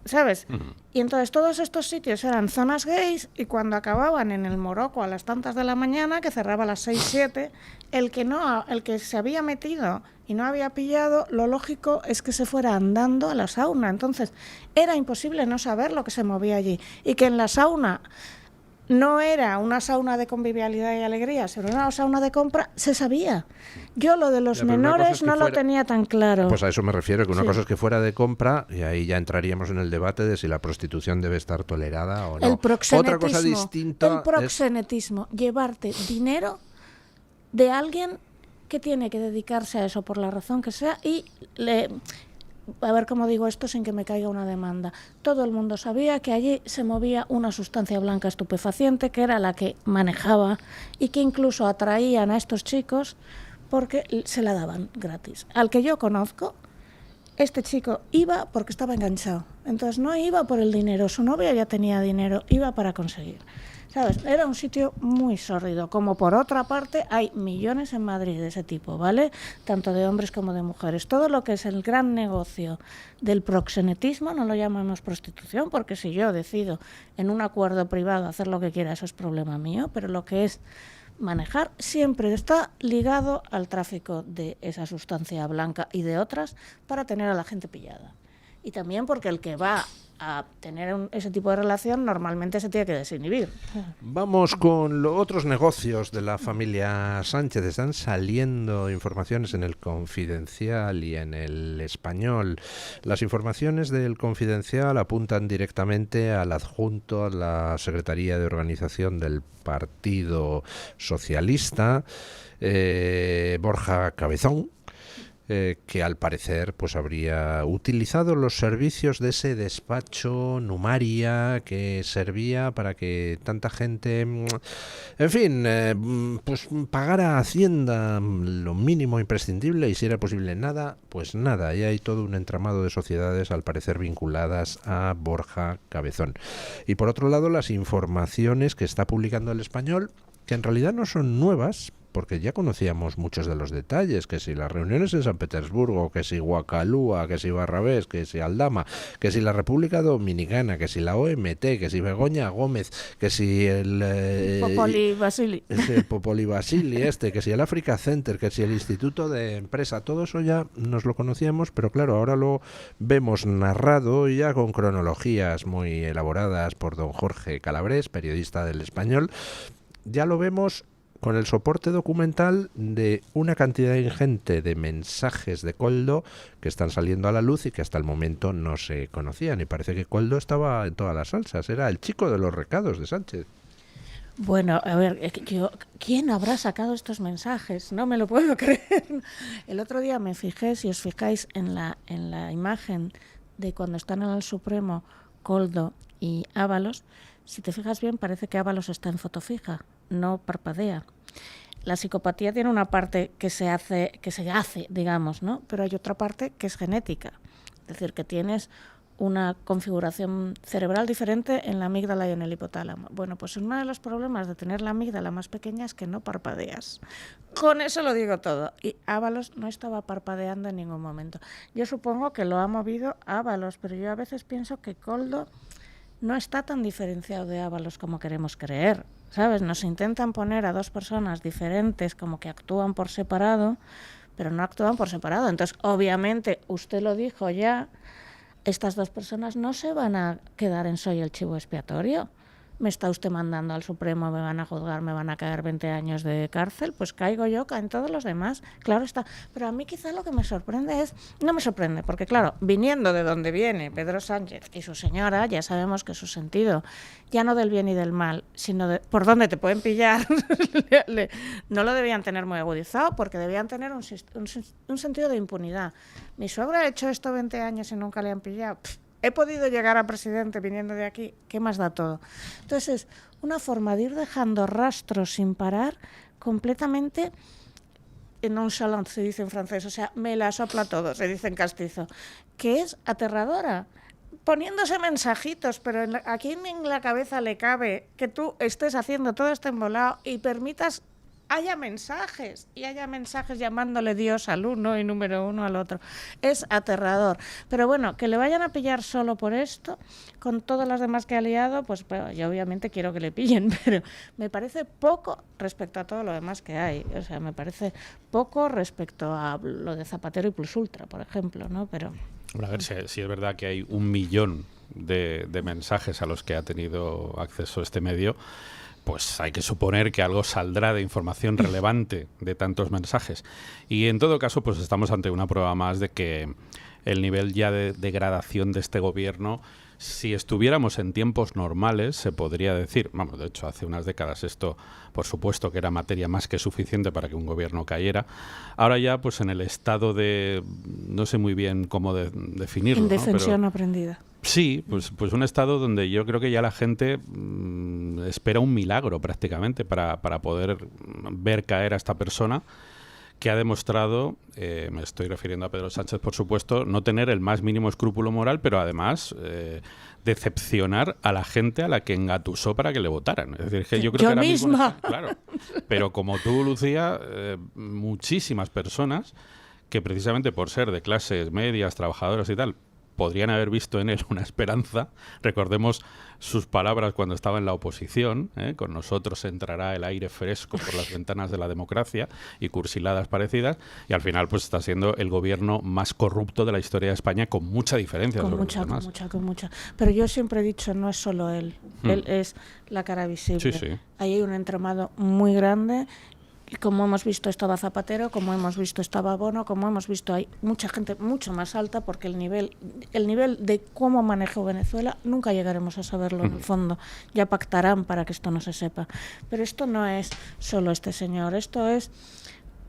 ¿sabes? Uh-huh. Y entonces todos estos sitios eran zonas gays y cuando acababan en el Morocco a las tantas de la mañana, que cerraba a las 6, 7, el que se había metido y no había pillado, lo lógico es que se fuera andando a la sauna. Entonces era imposible no saber lo que se movía allí. Y que en la sauna no era una sauna de convivialidad y alegría, sino una sauna de compra, se sabía. Yo lo de los menores no lo tenía tan claro. Pues a eso me refiero, que una cosa es que fuera de compra, y ahí ya entraríamos en el debate de si la prostitución debe estar tolerada o no. El proxenetismo, otra cosa distinta el proxenetismo, llevarte dinero de alguien que tiene que dedicarse a eso por la razón que sea y a ver cómo digo esto sin que me caiga una demanda. Todo el mundo sabía que allí se movía una sustancia blanca estupefaciente que era la que manejaba y que incluso atraían a estos chicos porque se la daban gratis. Al que yo conozco, este chico iba porque estaba enganchado. Entonces no iba por el dinero, su novia ya tenía dinero, iba para conseguir. ¿Sabes? Era un sitio muy sórdido, como por otra parte hay millones en Madrid de ese tipo, ¿vale? Tanto de hombres como de mujeres. Todo lo que es el gran negocio del proxenetismo no lo llamamos prostitución, porque si yo decido en un acuerdo privado hacer lo que quiera, eso es problema mío, pero lo que es manejar siempre está ligado al tráfico de esa sustancia blanca y de otras para tener a la gente pillada. Y también porque el que va a tener ese tipo de relación, normalmente se tiene que desinhibir. Vamos con los otros negocios de la familia Sánchez. Están saliendo informaciones en el Confidencial y en el Español. Las informaciones del Confidencial apuntan directamente al adjunto a la Secretaría de Organización del Partido Socialista, Borja Cabezón, que al parecer pues habría utilizado los servicios de ese despacho Numaria que servía para que tanta gente, en fin, pues pagara a Hacienda lo mínimo imprescindible y si era posible nada, pues nada. Y hay todo un entramado de sociedades al parecer vinculadas a Borja Cabezón. Y por otro lado, las informaciones que está publicando El Español, que en realidad no son nuevas, porque ya conocíamos muchos de los detalles, que si las reuniones en San Petersburgo, que si Guacalúa, que si Barrabés, que si Aldama, que si la República Dominicana, que si la OMT, que si Begoña Gómez, que si el Popoli Basili, que si el Africa Center, que si el Instituto de Empresa, todo eso ya nos lo conocíamos, pero claro, ahora lo vemos narrado ya con cronologías muy elaboradas por don Jorge Calabrés, periodista del Español. Ya lo vemos con el soporte documental de una cantidad ingente de mensajes de Koldo que están saliendo a la luz y que hasta el momento no se conocían. Y parece que Koldo estaba en todas las salsas, era el chico de los recados de Sánchez. Bueno, a ver, ¿quién habrá sacado estos mensajes? No me lo puedo creer. El otro día me fijé, si os fijáis en la imagen de cuando están en el Supremo Koldo y Ábalos, si te fijas bien parece que Ábalos está en foto fija, no parpadea. La psicopatía tiene una parte que se hace, digamos, ¿no? Pero hay otra parte que es genética. Es decir, que tienes una configuración cerebral diferente en la amígdala y en el hipotálamo. Bueno, pues uno de los problemas de tener la amígdala más pequeña es que no parpadeas. Con eso lo digo todo. Y Ábalos no estaba parpadeando en ningún momento. Yo supongo que lo ha movido Ábalos, pero yo a veces pienso que Koldo no está tan diferenciado de Ábalos como queremos creer, ¿sabes? Nos intentan poner a dos personas diferentes como que actúan por separado, pero no actúan por separado. Entonces, obviamente, usted lo dijo ya, estas dos personas no se van a quedar en soy el chivo expiatorio. Me está usted mandando al Supremo, me van a juzgar, me van a caer 20 años de cárcel, pues caigo yo, caen todos los demás, claro está. Pero a mí quizá lo que me sorprende no me sorprende, porque claro, viniendo de donde viene Pedro Sánchez y su señora, ya sabemos que su sentido, ya no del bien y del mal, sino de por dónde te pueden pillar, no lo debían tener muy agudizado, porque debían tener un sentido de impunidad. Mi suegra ha hecho esto 20 años y nunca le han pillado. He podido llegar a presidente viniendo de aquí, ¿qué más da todo? Entonces es una forma de ir dejando rastros sin parar, completamente nonchalant, se dice en francés, o sea, me la sopla todo, se dice en castizo, que es aterradora, poniéndose mensajitos, pero ¿a quién en la cabeza le cabe que tú estés haciendo todo este embolado y permitas haya mensajes llamándole Dios al uno y número uno al otro? Es aterrador. Pero bueno, que le vayan a pillar solo por esto, con todas las demás que ha liado, pues bueno, yo obviamente quiero que le pillen, pero me parece poco respecto a todo lo demás que hay. O sea, me parece poco respecto a lo de Zapatero y Plus Ultra, por ejemplo, ¿no? Pero a ver, si es verdad que hay 1 millón de mensajes a los que ha tenido acceso este medio, pues hay que suponer que algo saldrá de información relevante de tantos mensajes. Y en todo caso, pues estamos ante una prueba más de que el nivel ya de degradación de este gobierno, si estuviéramos en tiempos normales, se podría decir, vamos, de hecho, hace unas décadas esto, por supuesto, que era materia más que suficiente para que un gobierno cayera. Ahora ya, pues en el estado de, no sé muy bien cómo definirlo, indefensión, ¿no? Aprendida. Sí, pues un estado donde yo creo que ya la gente espera un milagro prácticamente para poder ver caer a esta persona que ha demostrado, me estoy refiriendo a Pedro Sánchez, por supuesto, no tener el más mínimo escrúpulo moral, pero además decepcionar a la gente a la que engatusó para que le votaran. Es decir, que yo creo que ahora misma. Mismo, claro, pero como tú, Lucía, muchísimas personas que precisamente por ser de clases medias, trabajadoras y tal, podrían haber visto en él una esperanza. Recordemos sus palabras cuando estaba en la oposición, con nosotros entrará el aire fresco por las ventanas de la democracia y cursiladas parecidas, y al final pues está siendo el gobierno más corrupto de la historia de España, con mucha diferencia. Con mucha. Pero yo siempre he dicho, no es solo él, él es la cara visible. Sí. Ahí hay un entramado muy grande. Y como hemos visto estaba Zapatero, como hemos visto estaba Bono, como hemos visto hay mucha gente mucho más alta, porque el nivel de cómo manejó Venezuela nunca llegaremos a saberlo en el fondo. Ya pactarán para que esto no se sepa. Pero esto no es solo este señor, esto es...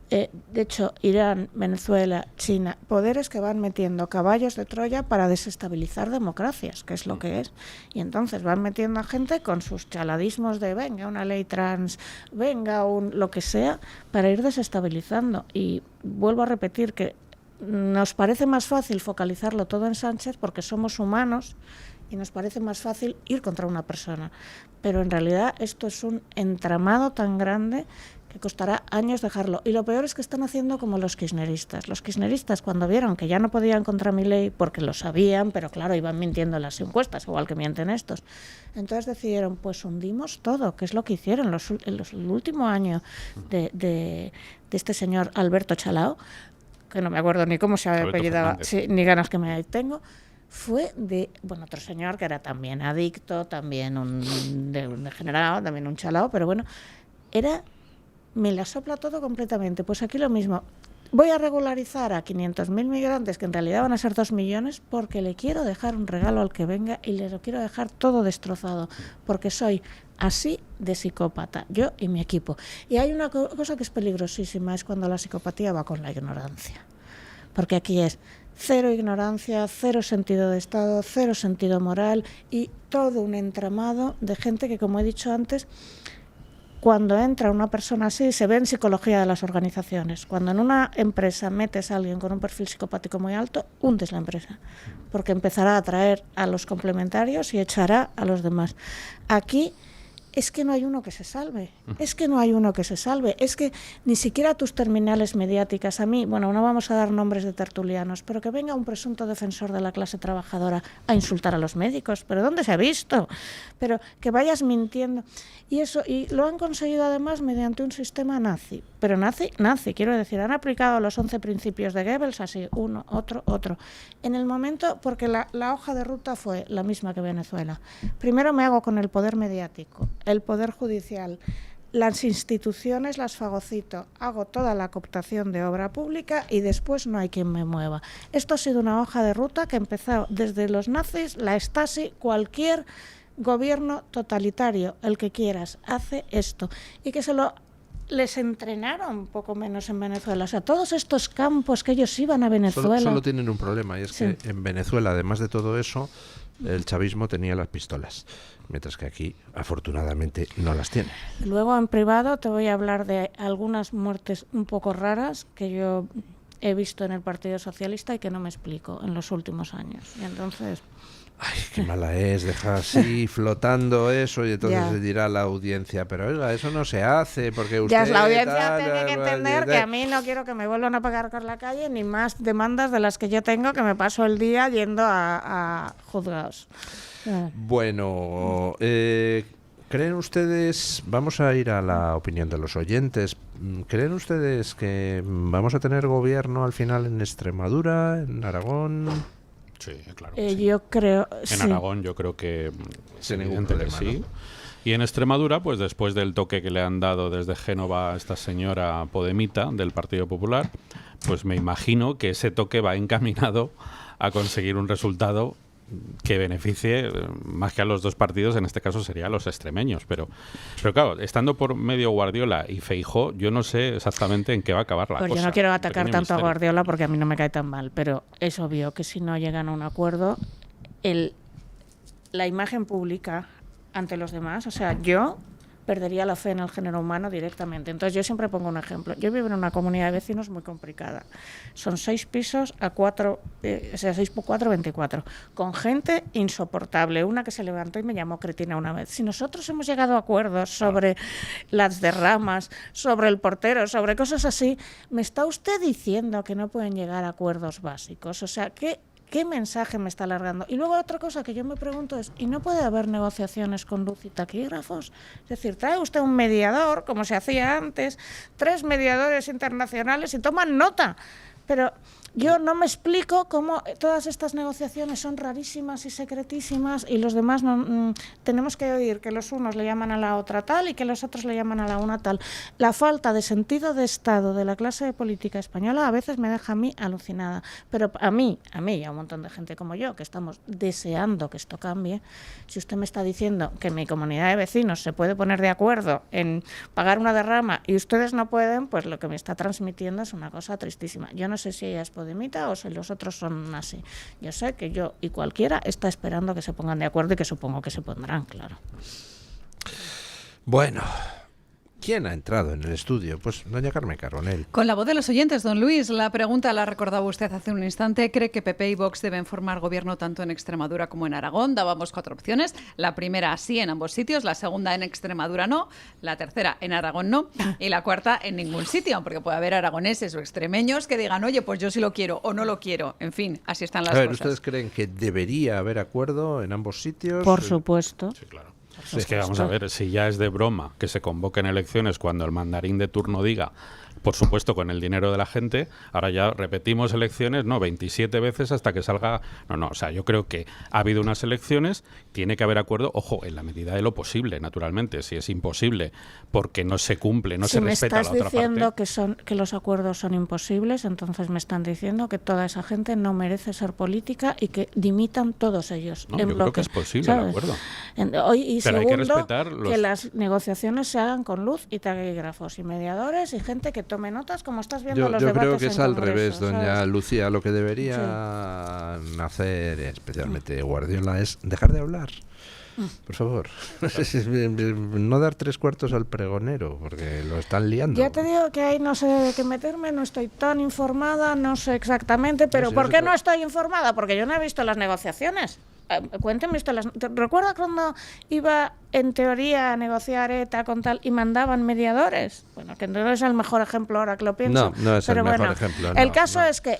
de hecho, Irán, Venezuela, China, poderes que van metiendo caballos de Troya para desestabilizar democracias, que es lo que es. Y entonces van metiendo a gente con sus chaladismos de venga una ley trans, venga lo que sea, para ir desestabilizando. Y vuelvo a repetir que nos parece más fácil focalizarlo todo en Sánchez porque somos humanos y nos parece más fácil ir contra una persona. Pero en realidad esto es un entramado tan grande que costará años dejarlo. Y lo peor es que están haciendo como los kirchneristas. Los kirchneristas, cuando vieron que ya no podían contra Milei, porque lo sabían, pero claro, iban mintiendo en las encuestas, igual que mienten estos, entonces decidieron, pues hundimos todo, que es lo que hicieron el último año de este señor Alberto Chalao, que no me acuerdo ni cómo se apellidaba, sí, ni ganas que me tengo. Fue de, otro señor que era también adicto, también un degenerado, también un chalao, pero bueno, me la sopla todo completamente. Pues aquí lo mismo. Voy a regularizar a 500.000 migrantes, que en realidad van a ser 2 millones, porque le quiero dejar un regalo al que venga y le lo quiero dejar todo destrozado, porque soy así de psicópata, yo y mi equipo. Y hay una cosa que es peligrosísima, es cuando la psicopatía va con la ignorancia. Porque aquí es cero ignorancia, cero sentido de Estado, cero sentido moral y todo un entramado de gente que, como he dicho antes, cuando entra una persona así, se ve en psicología de las organizaciones. Cuando en una empresa metes a alguien con un perfil psicopático muy alto, hundes la empresa, porque empezará a atraer a los complementarios y echará a los demás. Aquí es que no hay uno que se salve, es que ni siquiera tus terminales mediáticas, a mí, no vamos a dar nombres de tertulianos, pero que venga un presunto defensor de la clase trabajadora a insultar a los médicos, ¿pero dónde se ha visto? Pero que vayas mintiendo, y lo han conseguido además mediante un sistema nazi, pero nazi, quiero decir, han aplicado los 11 principios de Goebbels, así, uno, otro, en el momento, porque la hoja de ruta fue la misma que Venezuela. Primero me hago con el poder mediático, el poder judicial, las instituciones las fagocito, hago toda la cooptación de obra pública y después no hay quien me mueva. Esto ha sido una hoja de ruta que empezó desde los nazis, la Stasi, cualquier gobierno totalitario, el que quieras, hace esto. Y que les entrenaron poco menos en Venezuela. O sea, todos estos campos que ellos iban a Venezuela... Solo tienen un problema, y es que en Venezuela, además de todo eso, el chavismo tenía las pistolas, mientras que aquí, afortunadamente, no las tiene. Luego, en privado, te voy a hablar de algunas muertes un poco raras que yo he visto en el Partido Socialista y que no me explico en los últimos años. Y entonces... Ay, qué mala es, deja así flotando eso y entonces le dirá a la audiencia, pero oiga, eso no se hace porque usted... Ya, la audiencia tiene que entender que a mí no quiero que me vuelvan a pagar por la calle ni más demandas de las que yo tengo, que me paso el día yendo a juzgados. Bueno, ¿creen ustedes, vamos a ir a la opinión de los oyentes, ¿creen ustedes que vamos a tener gobierno al final en Extremadura, en Aragón? Sí, claro. Sí. Yo creo... En Aragón yo creo que sin ningún problema, sí. ¿No? Y en Extremadura, pues después del toque que le han dado desde Génova a esta señora Podemita del Partido Popular, pues me imagino que ese toque va encaminado a conseguir un resultado que beneficie más que a los dos partidos, en este caso sería a los extremeños, pero claro, estando por medio Guardiola y Feijóo, yo no sé exactamente en qué va a acabar la cosa. Yo no quiero atacar tanto a Guardiola porque a mí no me cae tan mal, pero es obvio que si no llegan a un acuerdo, la imagen pública ante los demás, o sea, yo perdería la fe en el género humano directamente. Entonces yo siempre pongo un ejemplo. Yo vivo en una comunidad de vecinos muy complicada. Son 6 pisos a 4, 6 por 4, 24, con gente insoportable. Una que se levantó y me llamó cretina una vez. Si nosotros hemos llegado a acuerdos sobre las derramas, sobre el portero, sobre cosas así, ¿me está usted diciendo que no pueden llegar a acuerdos básicos? O sea, ¿qué mensaje me está alargando? Y luego otra cosa que yo me pregunto es, ¿y no puede haber negociaciones con luz y taquígrafos? Es decir, trae usted un mediador, como se hacía antes, 3 mediadores internacionales y toman nota. Pero yo no me explico cómo todas estas negociaciones son rarísimas y secretísimas y los demás no, tenemos que oír que los unos le llaman a la otra tal y que los otros le llaman a la una tal. La falta de sentido de Estado de la clase de política española a veces me deja a mí alucinada. Pero a mí y a un montón de gente como yo que estamos deseando que esto cambie, si usted me está diciendo que mi comunidad de vecinos se puede poner de acuerdo en pagar una derrama y ustedes no pueden, pues lo que me está transmitiendo es una cosa tristísima. Yo no sé si ella es podemita o si los otros son así. Yo sé que yo y cualquiera está esperando que se pongan de acuerdo y que supongo que se pondrán, claro. Bueno, ¿quién ha entrado en el estudio? Pues doña Carmen Carbonell. Con la voz de los oyentes, don Luis, la pregunta la recordaba usted hace un instante. ¿Cree que PP y Vox deben formar gobierno tanto en Extremadura como en Aragón? Dábamos 4 opciones. La primera, sí, en ambos sitios. La segunda, en Extremadura, no. La tercera, en Aragón, no. Y la cuarta, en ningún sitio, porque puede haber aragoneses o extremeños que digan, oye, pues yo sí lo quiero o no lo quiero. En fin, así están las cosas. ¿Ustedes creen que debería haber acuerdo en ambos sitios? Por supuesto. Sí, claro. Es que vamos a ver, si ya es de broma que se convoquen elecciones cuando el mandarín de turno diga, por supuesto con el dinero de la gente, ahora ya repetimos elecciones, 27 veces hasta que salga... No, o sea, yo creo que ha habido unas elecciones, tiene que haber acuerdo, ojo, en la medida de lo posible, naturalmente, si es imposible, porque no se cumple, no se respeta la otra parte. Si me estás diciendo que los acuerdos son imposibles, entonces me están diciendo que toda esa gente no merece ser política y que dimitan todos ellos. No, yo creo que es posible el acuerdo. Y pero segundo, hay que respetar que las negociaciones se hagan con luz y taquígrafos y mediadores y gente que tome notas, como estás viendo los debates. Yo creo que es al revés, doña ¿sabes? Lucía. Lo que debería hacer, especialmente Guardiola, es dejar de hablar. Por favor, no dar 3/4 al pregonero, porque lo están liando. Ya te digo que ahí no sé de qué meterme, no estoy tan informada, no sé exactamente, pero ¿por qué no estoy informada? Porque yo no he visto las negociaciones. Cuénteme usted, ¿recuerda cuando iba en teoría a negociar ETA con tal y mandaban mediadores? Bueno, que no es el mejor ejemplo ahora que lo pienso. No es el mejor ejemplo. El caso es que...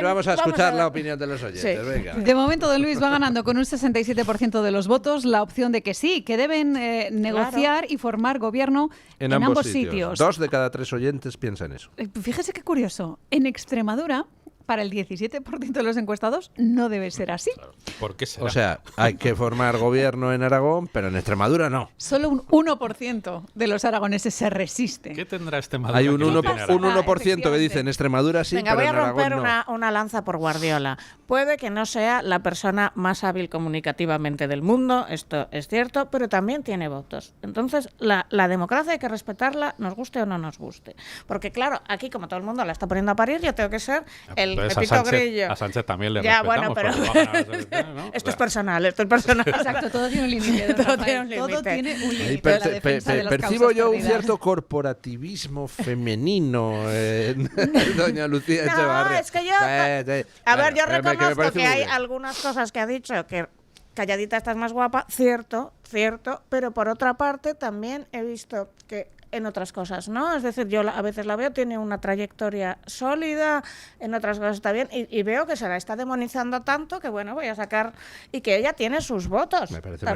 vamos a escuchar la opinión de los oyentes. Sí. Venga. De momento, don Luis va ganando con un 67% de los votos la opción de que sí, que deben negociar y formar gobierno en ambos sitios. 2 de cada 3 oyentes piensan eso. Fíjese qué curioso. En Extremadura, para el 17% de los encuestados, no debe ser así. Claro. ¿Por qué será? O sea, hay que formar gobierno en Aragón, pero en Extremadura no. Solo un 1% de los aragoneses se resiste. ¿Qué tendrá Extremadura? Hay un 1% que dice en Extremadura sí, venga, pero en Aragón no. Voy a romper una lanza por Guardiola. Puede que no sea la persona más hábil comunicativamente del mundo, esto es cierto, pero también tiene votos. Entonces, la democracia hay que respetarla, nos guste o no nos guste. Porque claro, aquí como todo el mundo la está poniendo a parir, yo tengo que ser el Pepito Grillo. A Sánchez también le respetamos. Bueno, pero... ¿no? Esto es personal. Exacto, todo tiene un límite. Todo tiene un límite. Percibo yo un cierto corporativismo femenino, doña Lucía Echevarría. No, es que yo... A ver, yo reconozco que hay algunas cosas que ha dicho que calladita estás más guapa, cierto, pero por otra parte también he visto que en otras cosas, ¿no? Es decir, yo a veces la veo, tiene una trayectoria sólida, en otras cosas está bien, y veo que se la está demonizando tanto que, bueno, voy a sacar... Y que ella tiene sus votos. Me parece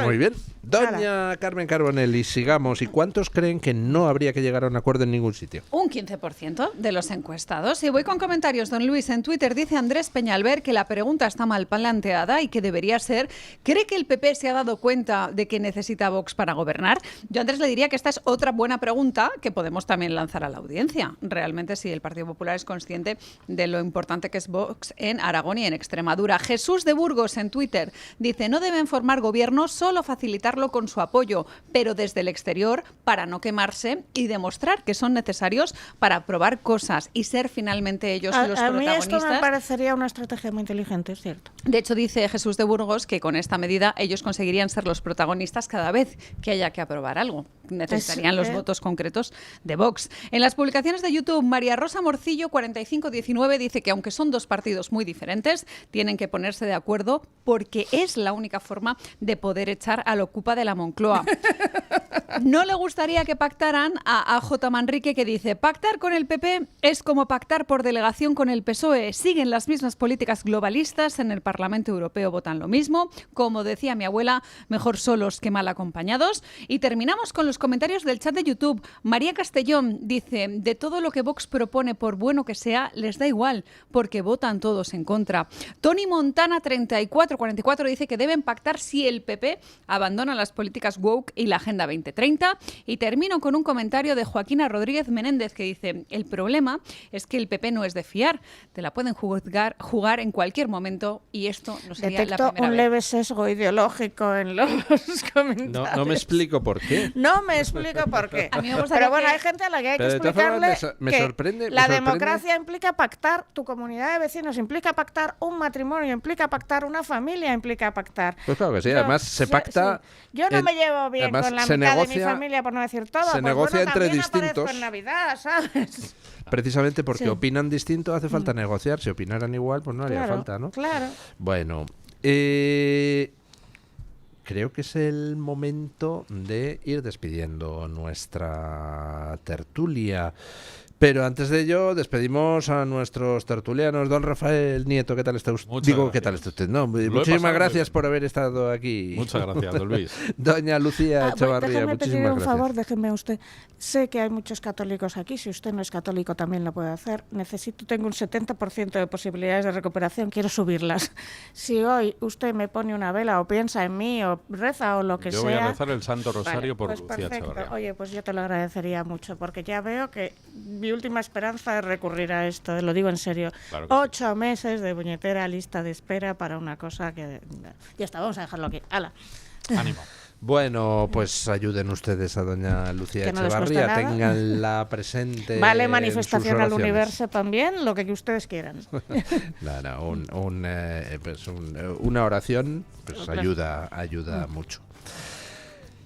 muy bien. Doña Carmen Carbonell, y sigamos. ¿Y cuántos creen que no habría que llegar a un acuerdo en ningún sitio? Un 15% de los encuestados. Y voy con comentarios, don Luis. En Twitter dice Andrés Peñalver que la pregunta está mal planteada y que debería ser, ¿cree que el PP se ha dado cuenta de que necesita Vox para gobernar? Yo, Andrés, le diría que esta es otra buena pregunta que podemos también lanzar a la audiencia. Realmente, si el Partido Popular es consciente de lo importante que es Vox en Aragón y en Extremadura. Jesús de Burgos en Twitter dice, no deben formar gobierno, solo facilitarlo con su apoyo, pero desde el exterior para no quemarse y demostrar que son necesarios para aprobar cosas y ser finalmente ellos los protagonistas. A mí esto me parecería una estrategia muy inteligente, es cierto. De hecho, dice Jesús de Burgos que con esta medida ellos conseguirían ser los protagonistas cada vez que haya que aprobar algo. Necesitarían los votos concretos de Vox. En las publicaciones de YouTube, María Rosa Morcillo, 4519, dice que aunque son dos partidos muy diferentes, tienen que ponerse de acuerdo porque es la única forma de poder echar al ocupa de la Moncloa. no le gustaría que pactaran a J. Manrique, que dice: pactar con el PP es como pactar por delegación con el PSOE. Siguen las mismas políticas globalistas, en el Parlamento Europeo votan lo mismo. Como decía mi abuela, mejor solos que mal acompañados. Y terminamos con los comentarios del chat de YouTube. María Castellón dice: de todo lo que Vox propone, por bueno que sea, les da igual, porque votan todos en contra. Tony Montana 3444 dice que deben pactar si el PP abandona las políticas woke y la Agenda 2030. Y termino con un comentario de Joaquina Rodríguez Menéndez, que dice: el problema es que el PP no es de fiar, te la pueden jugar en cualquier momento, y esto no sería Detecto la primera un vez. leve sesgo ideológico en los comentarios. No me explico por qué. No me explico por qué. A mí me gustaría Pero bueno, que- hay gente a la que hay que Pero de todas formas explicarle me que sorprende- me la sorprende- democracia implica pactar tu comunidad de vecinos, implica pactar un matrimonio, implica pactar una familia, implica pactar. Pues claro que sí, Yo- además se pacta... sí. Yo no en- me llevo bien además con la se mitad de mi negocia- familia, por no decir todo. se Pues negocia bueno, entre también aparezco distintos. en Navidad, ¿sabes? Precisamente porque Sí. opinan distinto, hace falta negociar. Si opinaran igual, pues no haría Claro, falta, ¿no? claro. Bueno, creo que es el momento de ir despidiendo nuestra tertulia. Pero antes de ello, despedimos a nuestros tertulianos. Don Rafael Nieto, ¿qué tal está usted? Muchas Digo, gracias. ¿qué tal está usted? No, he muchísimas pasado gracias muy por haber estado aquí. Muchas gracias, don Luis. Doña Lucía Echevarría, Déjeme muchísimas pedirle un gracias. favor, déjeme usted. Sé que hay muchos católicos aquí, si usted no es católico también lo puede hacer. Tengo un 70% de posibilidades de recuperación, quiero subirlas. Si hoy usted me pone una vela o piensa en mí o reza o lo que Yo sea... voy a rezar el Santo Rosario por pues Lucía perfecto. Echevarría. Oye, pues yo te lo agradecería mucho, porque ya veo que mi última esperanza es recurrir a esto, lo digo en serio. Claro que sí. 8 meses de puñetera lista de espera para una cosa que... Ya está, vamos a dejarlo aquí. ¡Hala! Ánimo. Bueno, pues ayuden ustedes a doña Lucía Que no les cuesta Echevarría, nada. ténganla presente. Vale, en manifestación sus al oraciones. universo también, lo que ustedes quieran. Una oración pues ayuda mucho.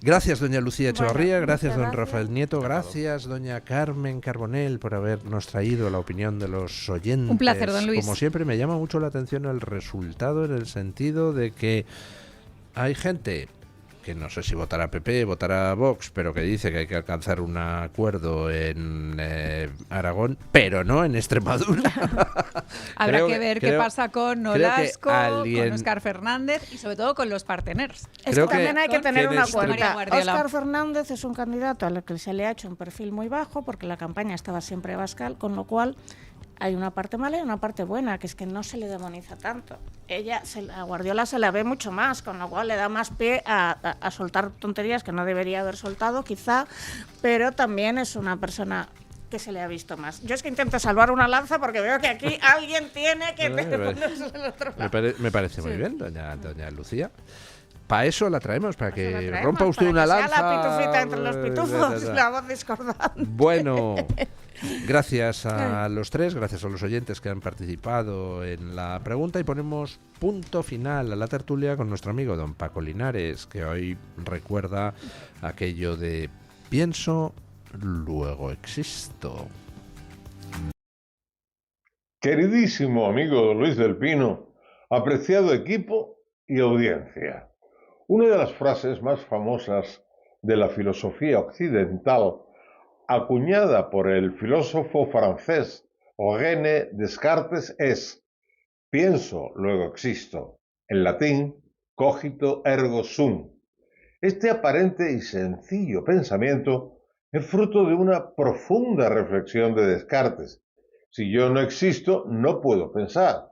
Gracias, doña Lucía Bueno, Echevarría, gracias, muchas don gracias. Rafael Nieto, gracias, doña Carmen Carbonell, por habernos traído la opinión de los oyentes. Un placer, don Luis. Como siempre, me llama mucho la atención el resultado, en el sentido de que hay gente que no sé si votará PP, votará Vox, pero que dice que hay que alcanzar un acuerdo en Aragón, pero no en Extremadura. Habrá Creo que ver qué creo- pasa con creo que Nolasco, alguien- con Óscar Fernández y sobre todo con los parteners. Es Creo que también que- hay que tener que una María cuenta. Guardiola. Óscar Fernández es un candidato al que se le ha hecho un perfil muy bajo porque la campaña estaba siempre Abascal, con lo cual hay una parte mala y una parte buena, que es que no se le demoniza tanto. A Guardiola se la ve mucho más, con lo cual le da más pie a soltar tonterías que no debería haber soltado, quizá, pero también es una persona que se le ha visto más. Yo es que intento salvar una lanza porque veo que aquí alguien tiene que ponerse al otro lado. Me parece muy bien, doña Lucía. Para eso la traemos, para Se la que traemos rompa usted para una que sea lanza. la pitufita entre los pitufos, la voz discordante. Bueno, gracias a los tres, gracias a los oyentes que han participado en la pregunta, y ponemos punto final a la tertulia con nuestro amigo don Paco Linares, que hoy recuerda aquello de pienso, luego existo. Queridísimo amigo Luis del Pino, apreciado equipo y audiencia. Una de las frases más famosas de la filosofía occidental, acuñada por el filósofo francés René Descartes, es pienso, luego existo. En latín, cogito ergo sum. Este aparente y sencillo pensamiento es fruto de una profunda reflexión de Descartes. Si yo no existo, no puedo pensar.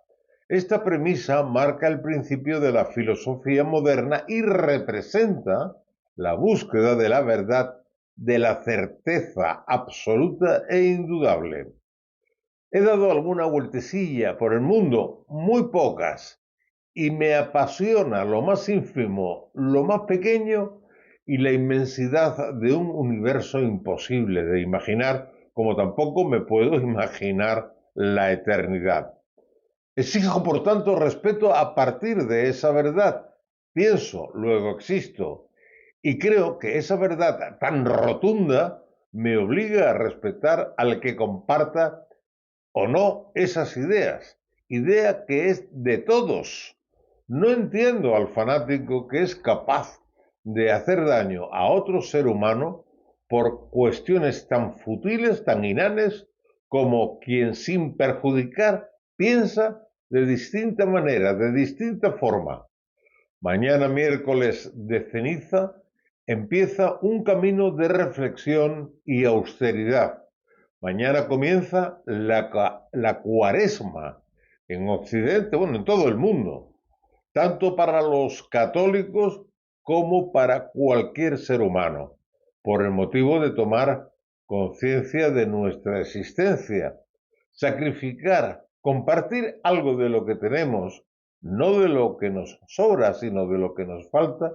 Esta premisa marca el principio de la filosofía moderna y representa la búsqueda de la verdad, de la certeza absoluta e indudable. He dado alguna vueltecilla por el mundo, muy pocas, y me apasiona lo más ínfimo, lo más pequeño y la inmensidad de un universo imposible de imaginar, como tampoco me puedo imaginar la eternidad. Exijo, por tanto, respeto a partir de esa verdad. Pienso, luego existo. Y creo que esa verdad tan rotunda me obliga a respetar al que comparta o no esas ideas. Idea que es de todos. No entiendo al fanático que es capaz de hacer daño a otro ser humano por cuestiones tan futiles, tan inanes, como quien sin perjudicar piensa de distinta manera, de distinta forma. Mañana miércoles de ceniza empieza un camino de reflexión y austeridad. Mañana comienza la Cuaresma en Occidente, bueno, en todo el mundo, tanto para los católicos como para cualquier ser humano, por el motivo de tomar conciencia de nuestra existencia, sacrificar, compartir algo de lo que tenemos, no de lo que nos sobra, sino de lo que nos falta,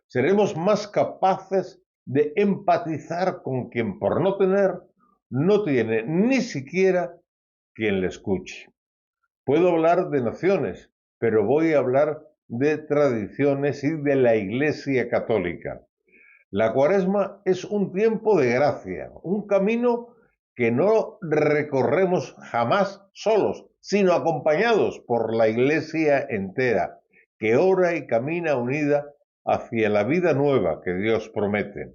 seremos más capaces de empatizar con quien por no tener no tiene ni siquiera quien le escuche. Puedo hablar de naciones, pero voy a hablar de tradiciones y de la Iglesia Católica. La Cuaresma es un tiempo de gracia, un camino que no recorremos jamás solos, sino acompañados por la Iglesia entera, que ora y camina unida hacia la vida nueva que Dios promete.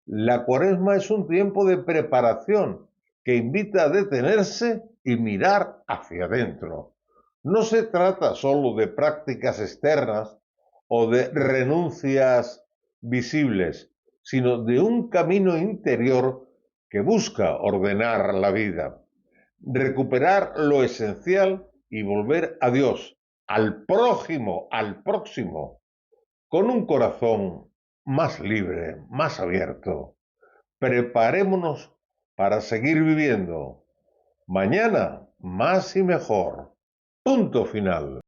La Cuaresma es un tiempo de preparación que invita a detenerse y mirar hacia adentro. No se trata solo de prácticas externas o de renuncias visibles, sino de un camino interior que busca ordenar la vida, recuperar lo esencial y volver a Dios, al prójimo, al próximo, con un corazón más libre, más abierto. Preparémonos para seguir viviendo. Mañana, más y mejor. Punto final.